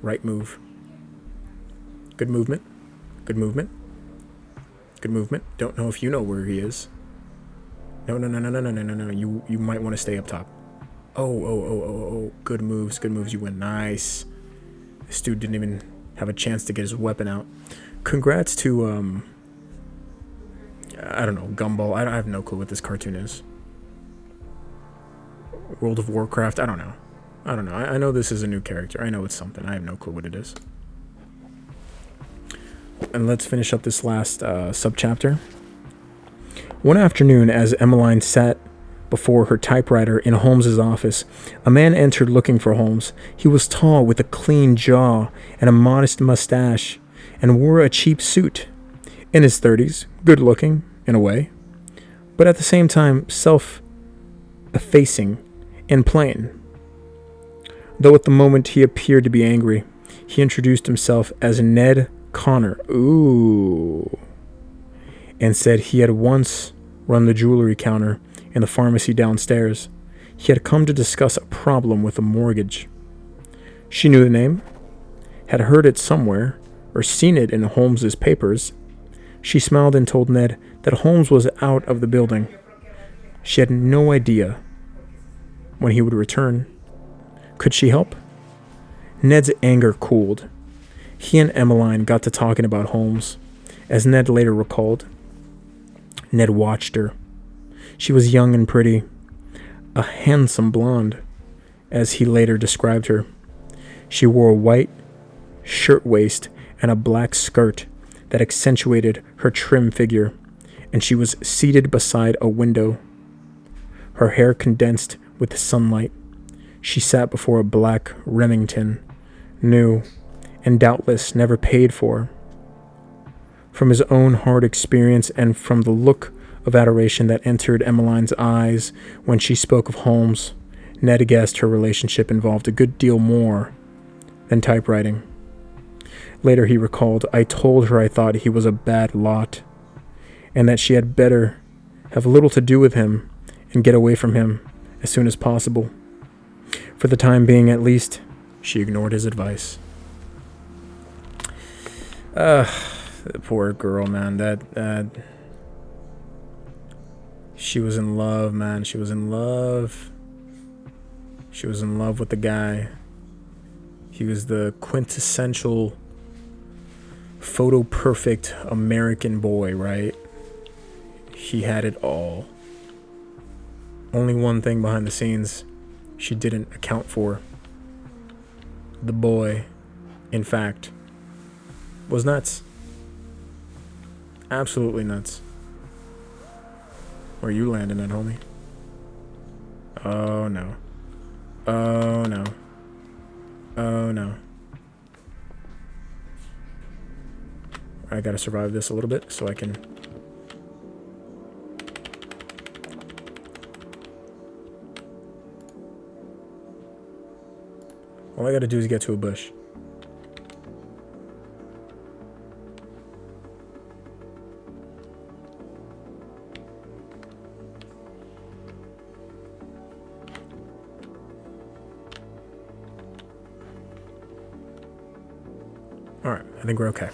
Speaker 1: Right move. Good movement. Good movement. Good movement. Don't know if you know where he is. No. You might want to stay up top. Oh. Good moves. Good moves. You win. Nice. This dude didn't even have a chance to get his weapon out. Congrats to, I don't know, Gumball. I have no clue what this cartoon is. World of Warcraft. I don't know. I know this is a new character. I know it's something. I have no clue what it is. And let's finish up this last subchapter. One afternoon, as Emmeline sat before her typewriter in Holmes's office, a man entered looking for Holmes. He was tall, with a clean jaw and a modest mustache, and wore a cheap suit. In his 30s, good-looking, in a way, but at the same time self-effacing and plain. Though at the moment he appeared to be angry, he introduced himself as Ned Connor. Ooh. And said he had once run the jewelry counter in the pharmacy downstairs. He had come to discuss a problem with a mortgage. She knew the name, had heard it somewhere, or seen it in Holmes's papers. She smiled and told Ned that Holmes was out of the building. She had no idea when he would return. Could she help? Ned's anger cooled. He and Emmeline got to talking about Holmes. As Ned later recalled, Ned watched her. She was young and pretty, a handsome blonde, as he later described her. She wore a white shirtwaist and a black skirt that accentuated her trim figure, and she was seated beside a window, her hair condensed with the sunlight. She sat before a black Remington, new, and doubtless never paid for. From his own hard experience and from the look of adoration that entered Emmeline's eyes when she spoke of Holmes, Ned guessed her relationship involved a good deal more than typewriting. Later he recalled, I told her I thought he was a bad lot, and that she had better have little to do with him and get away from him as soon as possible. For the time being, at least, she ignored his advice. The poor girl, man. That she was in love, man. She was in love. She was in love with the guy. He was the quintessential photo perfect American boy, right? He had it all. Only one thing behind the scenes she didn't account for. The boy, in fact, was nuts. Absolutely nuts. Where you landing at, homie? Oh no. Oh no. Oh no. I gotta survive this a little bit so I can... All I gotta do is get to a bush. Alright, I think we're okay.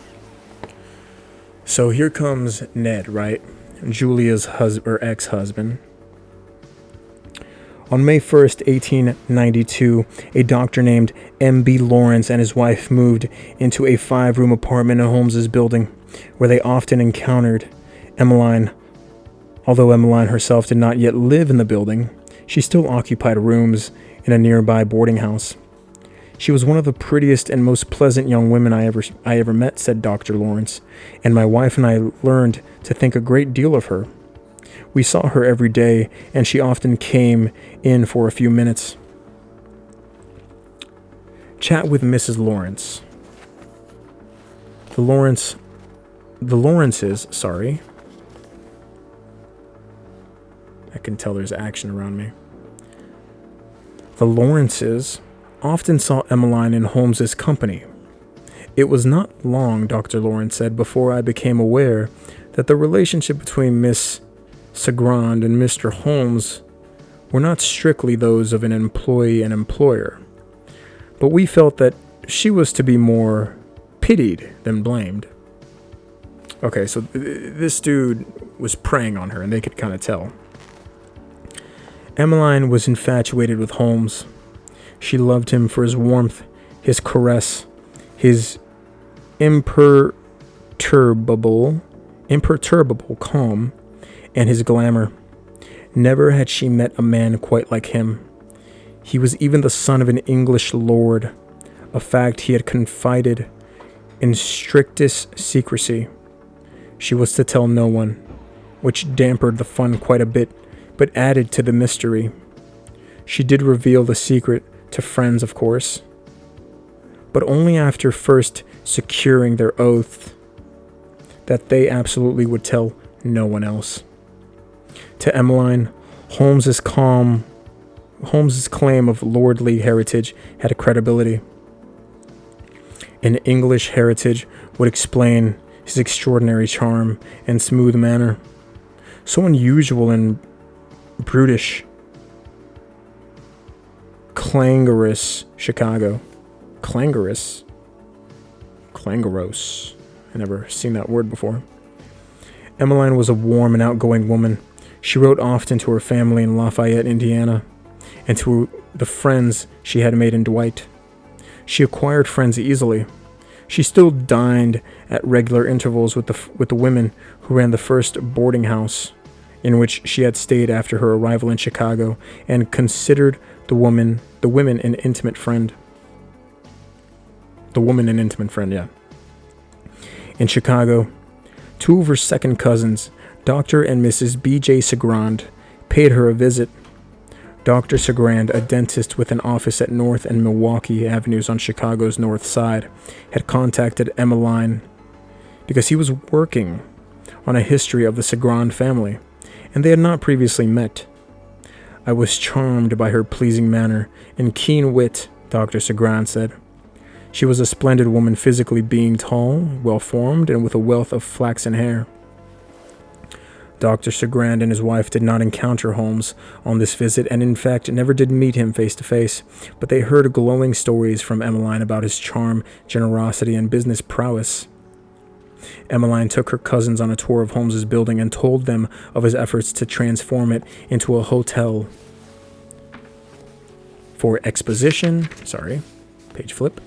Speaker 1: So here comes Ned, right? Julia's ex-husband. On May 1st, 1892, a doctor named M.B. Lawrence and his wife moved into a 5-room apartment in Holmes's building, where they often encountered Emmeline. Although Emmeline herself did not yet live in the building, she still occupied rooms in a nearby boarding house. She was one of the prettiest and most pleasant young women I ever met, said Dr. Lawrence, and my wife and I learned to think a great deal of her. We saw her every day, and she often came in for a few minutes. Chat with Mrs. Lawrence. The Lawrences, sorry. I can tell there's action around me. The Lawrences often saw Emmeline in Holmes's company. It was not long, Dr. Lawrence said, before I became aware that the relationship between Miss Sagrand and Mr. Holmes were not strictly those of an employee and employer, but we felt that she was to be more pitied than blamed. Okay, so this dude was preying on her, and they could kind of tell. Emmeline was infatuated with Holmes. She loved him for his warmth, his caress, his imperturbable calm, and his glamour. Never had she met a man quite like him. He was even the son of an English lord, a fact he had confided in strictest secrecy. She was to tell no one, which dampened the fun quite a bit, but added to the mystery. She did reveal the secret to friends, of course, but only after first securing their oath that they absolutely would tell no one else. To Emmeline, Holmes's claim of lordly heritage had a credibility. An English heritage would explain his extraordinary charm and smooth manner, so unusual and brutish. Clangorous Chicago. Clangorous? Clangoros. I never seen that word before. Emmeline was a warm and outgoing woman. She wrote often to her family in Lafayette, Indiana, and to the friends she had made in Dwight. She acquired friends easily. She still dined at regular intervals with the women who ran the first boarding house in which she had stayed after her arrival in Chicago, and considered the woman an intimate friend. Yeah. In Chicago, 2 of her second cousins, Dr. and Mrs. B.J. Sagrand, paid her a visit. Dr. Sagrand, a dentist with an office at North and Milwaukee Avenues on Chicago's north side, had contacted Emmeline because he was working on a history of the Sagrand family, and they had not previously met. I was charmed by her pleasing manner and keen wit, Dr. Sagrand said. She was a splendid woman, physically, being tall, well-formed, and with a wealth of flaxen hair. Dr. Sagrand and his wife did not encounter Holmes on this visit, and in fact never did meet him face to face, but they heard glowing stories from Emmeline about his charm, generosity, and business prowess. Emmeline took her cousins on a tour of Holmes's building and told them of his efforts to transform it into a hotel for exposition. Sorry, page flip.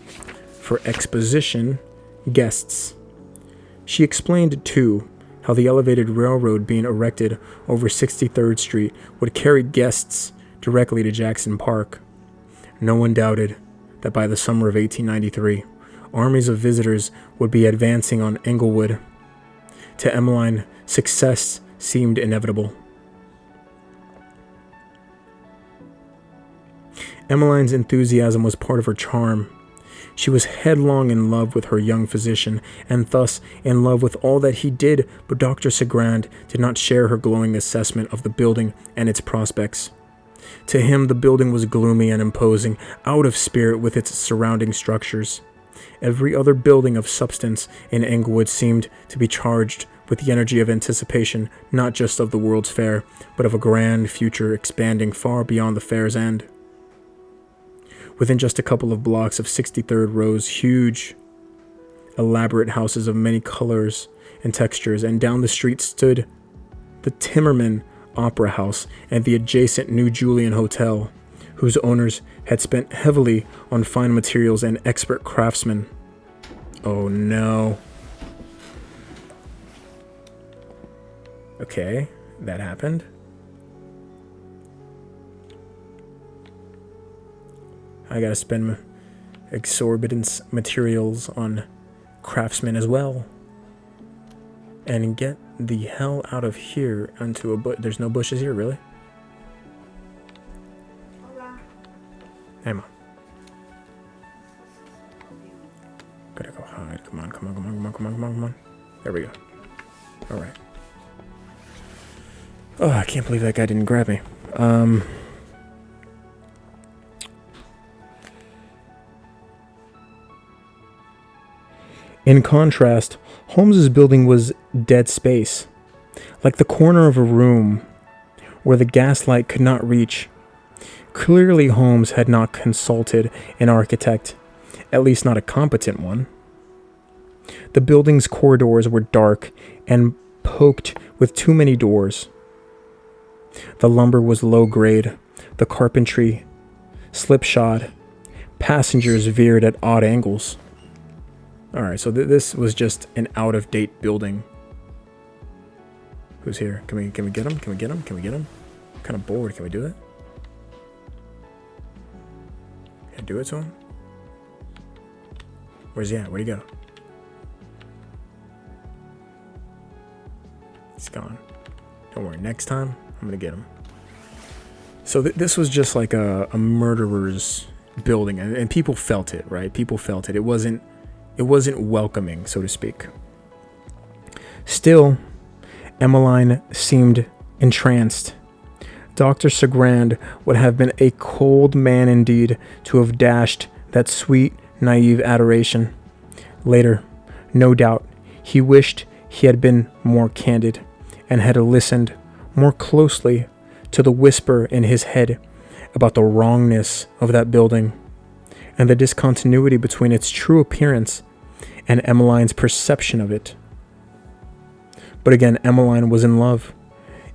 Speaker 1: For exposition guests. She explained, too, how the elevated railroad being erected over 63rd Street would carry guests directly to Jackson Park. No one doubted that by the summer of 1893, armies of visitors would be advancing on Englewood. To Emmeline, success seemed inevitable. Emmeline's enthusiasm was part of her charm. She was headlong in love with her young physician, and thus in love with all that he did, but Dr. Sagrand did not share her glowing assessment of the building and its prospects. To him, the building was gloomy and imposing, out of spirit with its surrounding structures. Every other building of substance in Englewood seemed to be charged with the energy of anticipation, not just of the World's Fair, but of a grand future expanding far beyond the fair's end. Within just a couple of blocks of 63rd rose huge, elaborate houses of many colors and textures, and down the street stood the Timmerman Opera House and the adjacent New Julian Hotel, whose owners had spent heavily on fine materials and expert craftsmen. Oh no. Okay, that happened. I gotta spend exorbitant materials on craftsmen as well. And get the hell out of here onto a bush. There's no bushes here, really? Hey, Mom. Gotta go hide. Come on, come on, come on, come on, come on, come on, come on. There we go. Alright. Oh, I can't believe that guy didn't grab me. In contrast, Holmes's building was dead space, like the corner of a room where the gaslight could not reach. Clearly, Holmes had not consulted an architect, at least not a competent one. The building's corridors were dark and poked with too many doors. The lumber was low grade, the carpentry slipshod, passengers veered at odd angles. Alright, so this was just an out-of-date building. Who's here? Can we get him? Can we get him? Can we get him? I'm kind of bored. Can we do it? Can I do it to him? Where's he at? Where'd he go? He's gone. Don't worry. Next time, I'm gonna get him. So this was just like a murderer's building, and people felt it, right? People felt it. It wasn't welcoming, so to speak. Still, Emmeline seemed entranced. Dr. Sagrand would have been a cold man indeed to have dashed that sweet, naive adoration. Later, no doubt, he wished he had been more candid and had listened more closely to the whisper in his head about the wrongness of that building and the discontinuity between its true appearance and Emmeline's perception of it. But again, Emmeline was in love.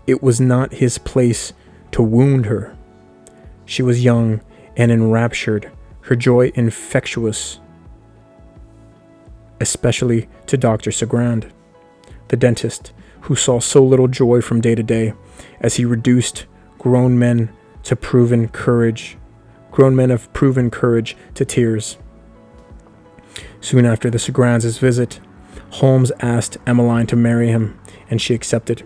Speaker 1: It was not his place to wound her. She was young and enraptured, her joy infectious, especially to Dr. Sagrand, the dentist, who saw so little joy from day to day as he reduced grown men of proven courage to tears. Soon after the Sagrands' visit, Holmes asked Emmeline to marry him, and she accepted.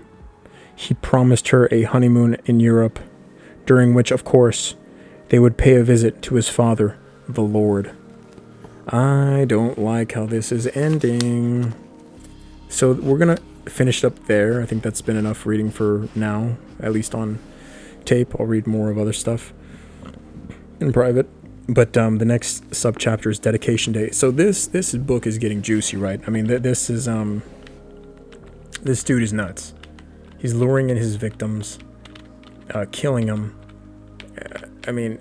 Speaker 1: He promised her a honeymoon in Europe, during which, of course, they would pay a visit to his father, the Lord. I don't like how this is ending. So we're going to finish it up there. I think that's been enough reading for now, at least on tape. I'll read more of other stuff in private. But the next subchapter is Dedication Day. So this book is getting juicy, right? I mean, this dude is nuts. He's luring in his victims, killing them. I mean,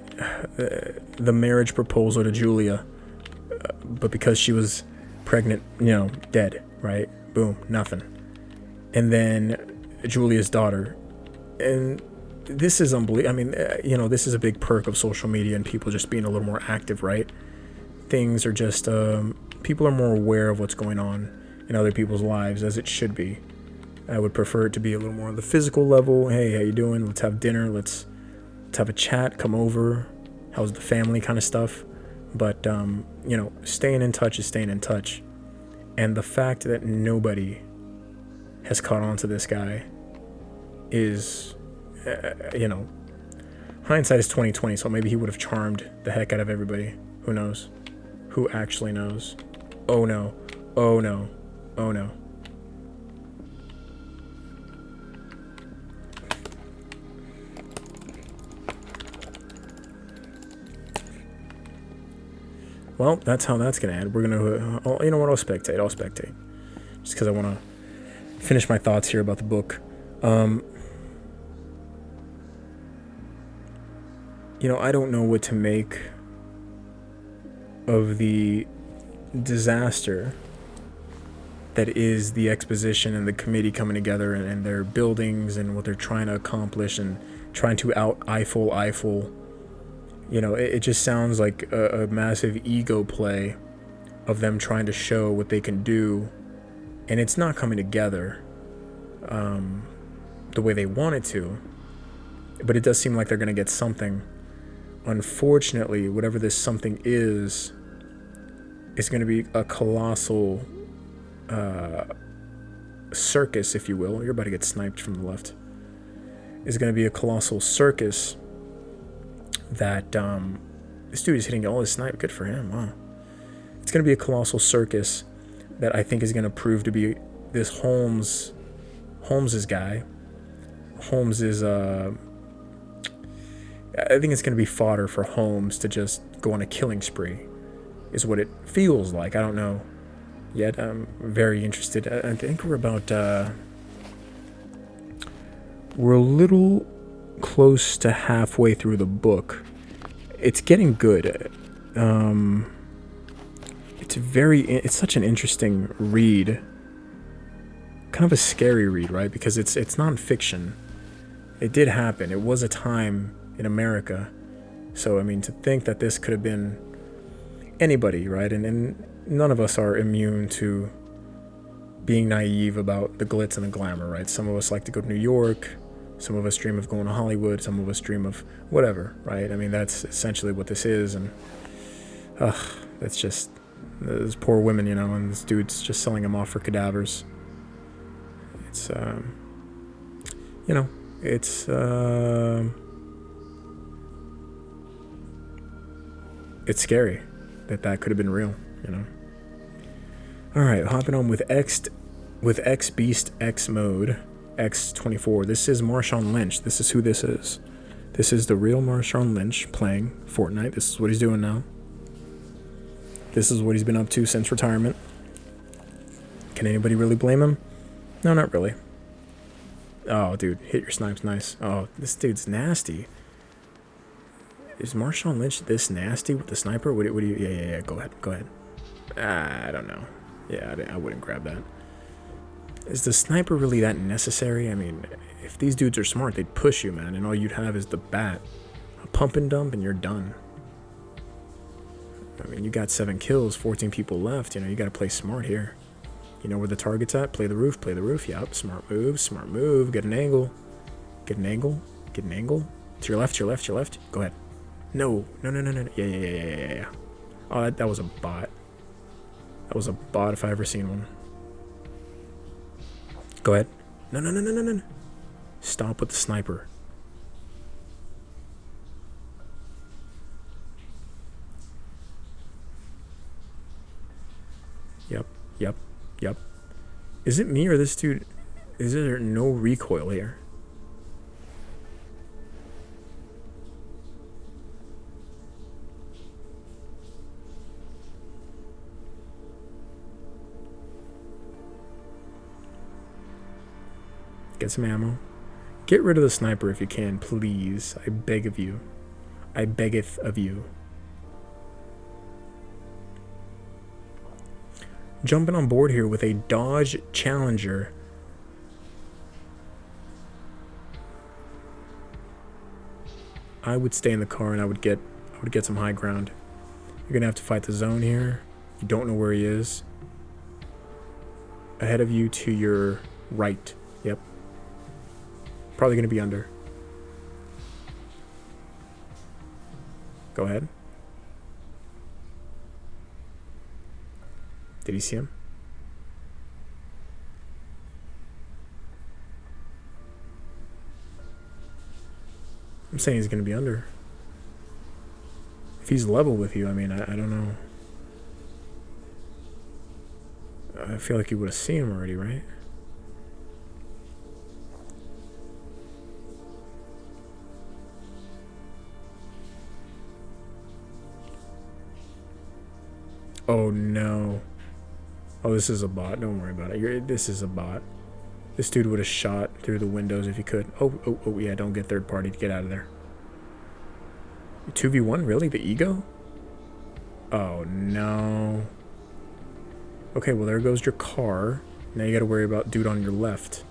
Speaker 1: the marriage proposal to Julia, but because she was pregnant, dead, right? Boom, nothing. And then Julia's daughter. And this is unbelievable. I mean, this is a big perk of social media and people just being a little more active, right? Things are just, people are more aware of what's going on in other people's lives, as it should be. I would prefer it to be a little more on the physical level. Hey, how you doing? Let's have dinner. Let's have a chat. Come over. How's the family kind of stuff? But, staying in touch is staying in touch. And the fact that nobody has caught on to this guy is, hindsight is 20/20. So maybe he would have charmed the heck out of everybody. Who knows? Who actually knows? Oh no. Oh no. Oh no. Well, that's how that's gonna end. We're gonna, you know what? I'll spectate. Just because I want to finish my thoughts here about the book. I don't know what to make of the disaster that is the exposition and the committee coming together and their buildings and what they're trying to accomplish and trying to out Eiffel. It just sounds like a massive ego play of them trying to show what they can do, and it's not coming together the way they want it to, but it does seem like they're going to get something. Unfortunately, whatever this something is going to be a colossal circus, if you will. You're about to get sniped from the left. Is going to be a colossal circus that this dude is hitting all his snipe. Good for him. Wow. It's going to be a colossal circus that I think is going to prove to be this Holmes's guy. Holmes is I think it's going to be fodder for Holmes to just go on a killing spree, is what it feels like. I don't know yet. I'm very interested. I think we're a little close to halfway through the book. It's getting good. It's such an interesting read. Kind of a scary read, right? Because it's nonfiction. It did happen. It was a time in America. So, I mean, to think that this could have been anybody, right? And none of us are immune to being naive about the glitz and the glamour, right? Some of us like to go to New York. Some of us dream of going to Hollywood. Some of us dream of whatever, right? I mean, that's essentially what this is. And that's just those poor women, and this dude's just selling them off for cadavers. It's, it's scary that could have been real, All right, hopping on with X Beast X mode, X24. This is Marshawn Lynch. This is who this is. This is the real Marshawn Lynch playing Fortnite. This is what he's doing now. This is what he's been up to since retirement. Can anybody really blame him? No, not really. Oh, dude, hit your snipes, nice. Oh, this dude's nasty. Is Marshawn Lynch this nasty with the sniper? What do you? Yeah. Go ahead. I don't know. Yeah, I wouldn't grab that. Is the sniper really that necessary? I mean, if these dudes are smart, they'd push you, man, and all you'd have is the bat, a pump and dump, and you're done. I mean, you got 7 kills, 14 people left. You got to play smart here. You know where the target's at? Play the roof. Yep, smart move. Get an angle. To your left. Go ahead. No. Yeah. Oh, that was a bot. That was a bot if I ever seen one. Go ahead. No. Stop with the sniper. Yep. Is it me or this dude? Is there no recoil here? Get some ammo. Get rid of the sniper if you can, please. I beg of you. I beggeth of you. Jumping on board here with a Dodge Challenger. I would stay in the car and I would get some high ground. You're gonna have to fight the zone here. You don't know where he is. Ahead of you to your right. Yep. Probably gonna be under. Go ahead. Did he see him? I'm saying he's gonna be under. If he's level with you, I mean, I don't know. I feel like you would have seen him already, right? Oh no. Oh, this is a bot. Don't worry about it. This is a bot. This dude would have shot through the windows if he could. Oh, yeah, don't get third party. Get out of there. 2v1? Really? The ego? Oh, no. Okay, well, there goes your car. Now you gotta worry about dude on your left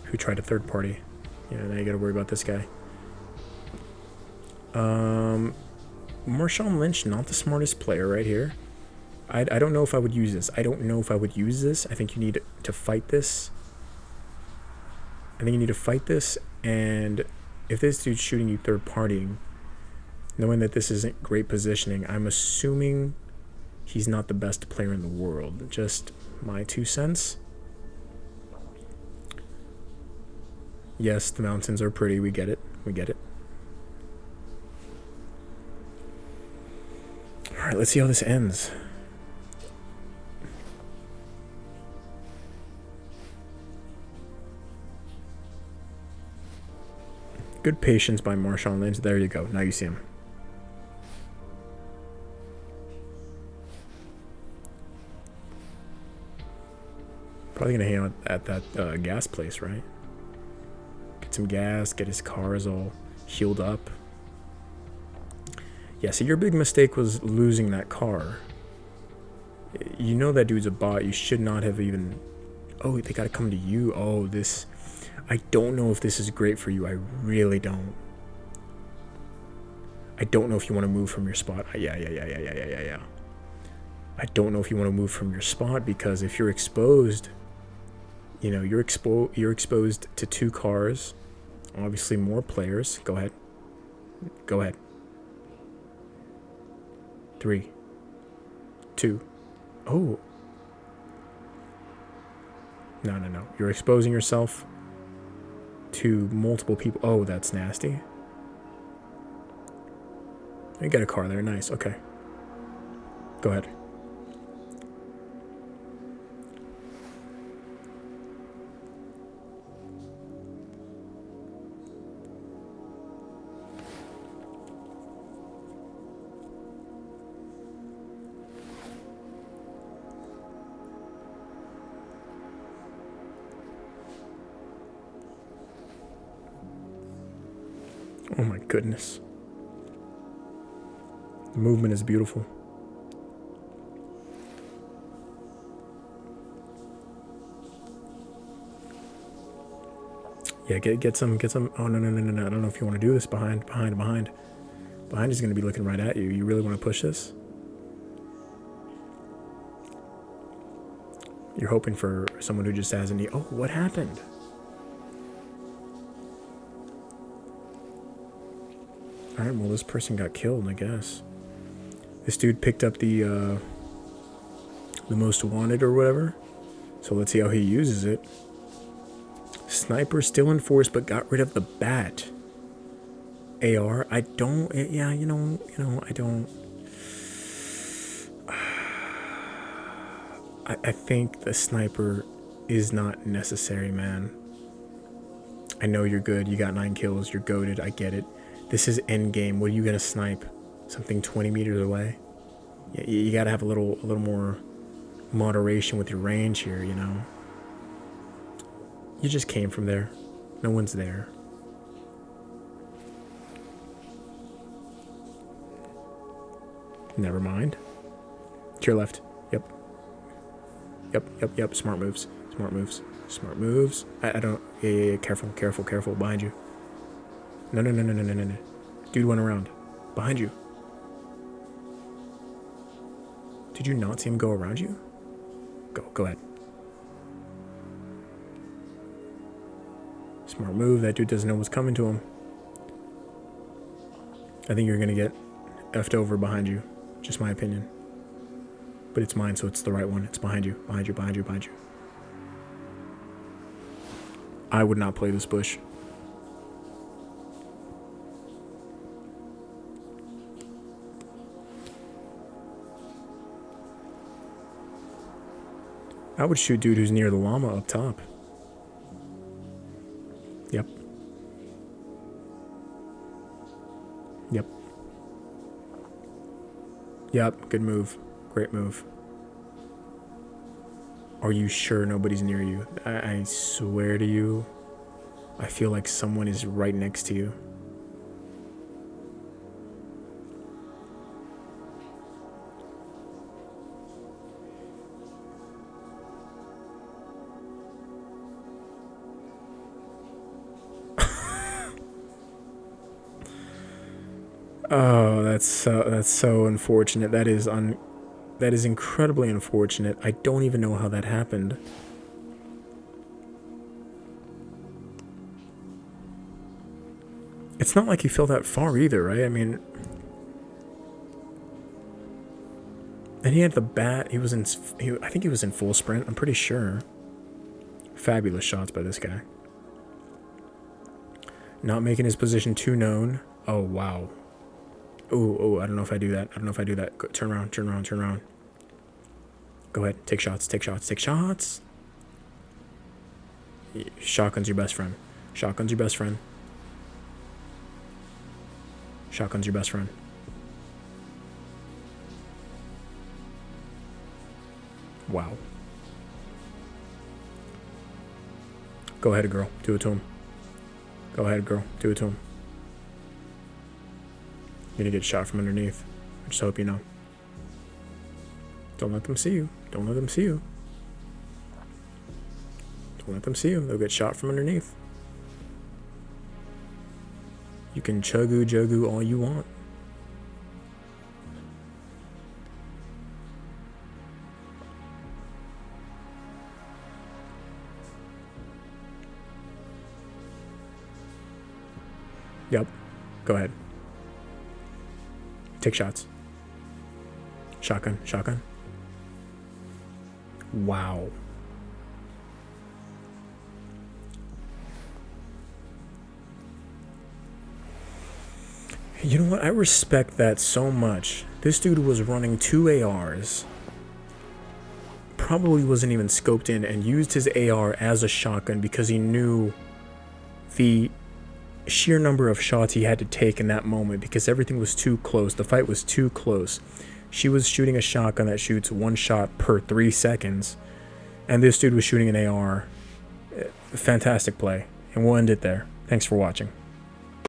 Speaker 1: who tried a third party. Yeah, now you gotta worry about this guy. Marshawn Lynch, not the smartest player right here. I don't know if I would use this. I don't know if I would use this. I think you need to fight this. I think you need to fight this, and if this dude's shooting you third partying, knowing that this isn't great positioning, I'm assuming he's not the best player in the world. Just my 2 cents. Yes, the mountains are pretty. We get it. We get it. All right, let's see how this ends. Good patience by Marshawn Lynch. There you go. Now you see him. Probably gonna hang out at that gas place, right? Get some gas, get his cars all healed up. Yeah, see, your big mistake was losing that car. You know that dude's a bot. You should not have even... Oh, they gotta come to you. Oh, this... I don't know if this is great for you. I really don't. I don't know if you want to move from your spot. Yeah. I don't know if you want to move from your spot, because if you're exposed, you know, you're exposed to 2 cars, obviously more players. Go ahead. Go ahead. 3, 2. Oh. No. You're exposing yourself to multiple people. Oh, that's nasty. You got a car there. Nice. Okay. Go ahead. Oh my goodness. The movement is beautiful. Yeah, get some. Oh no. I don't know if you want to do this behind. Behind is going to be looking right at you. You really want to push this? You're hoping for someone who just has a knee. Oh, what happened? Alright, well, this person got killed, I guess. This dude picked up the most wanted or whatever. So let's see how he uses it. Sniper still in force, but got rid of the bat. AR, I don't... Yeah, you know, I don't... I think the sniper is not necessary, man. I know you're good. You got 9 kills. You're goated. I get it. This is endgame. What are you gonna snipe? Something 20 meters away? Yeah, you gotta have a little more moderation with your range here, you know? You just came from there. No one's there. Never mind. To your left. Yep. Yep. Smart moves. Smart moves. I don't. Yeah. Careful. Behind you. No. Dude went around. Behind you. Did you not see him go around you? Go ahead. Smart move. That dude doesn't know what's coming to him. I think you're gonna get effed over behind you. Just my opinion. But it's mine, so it's the right one. It's behind you. Behind you. I would not play this bush. I would shoot dude who's near the llama up top. Yep, good move. Great move. Are you sure nobody's near you? I swear to you, I feel like someone is right next to you. Oh, that's so unfortunate. That is incredibly unfortunate. I don't even know how that happened. It's not like he fell that far either, right? I mean, and he had the bat. I think he was in full sprint. I'm pretty sure. Fabulous shots by this guy. Not making his position too known. Oh, wow. Oh, I don't know if I do that. Go, turn around. Go ahead. Take shots. Shotgun's your best friend. Wow. Go ahead, girl. Do it to him. You're gonna get shot from underneath. I just hope you know. Don't let them see you. They'll get shot from underneath. You can chuggu all you want. Yep. Go ahead. Take shots. Shotgun. Wow. You know what? I respect that so much. This dude was running 2 ARs. Probably wasn't even scoped in and used his AR as a shotgun because he knew the sheer number of shots he had to take in that moment because everything was too close. The fight was too close. She was shooting a shotgun that shoots 1 shot per 3 seconds, and this dude was shooting an AR. Fantastic play, and we'll end it there. Thanks for watching.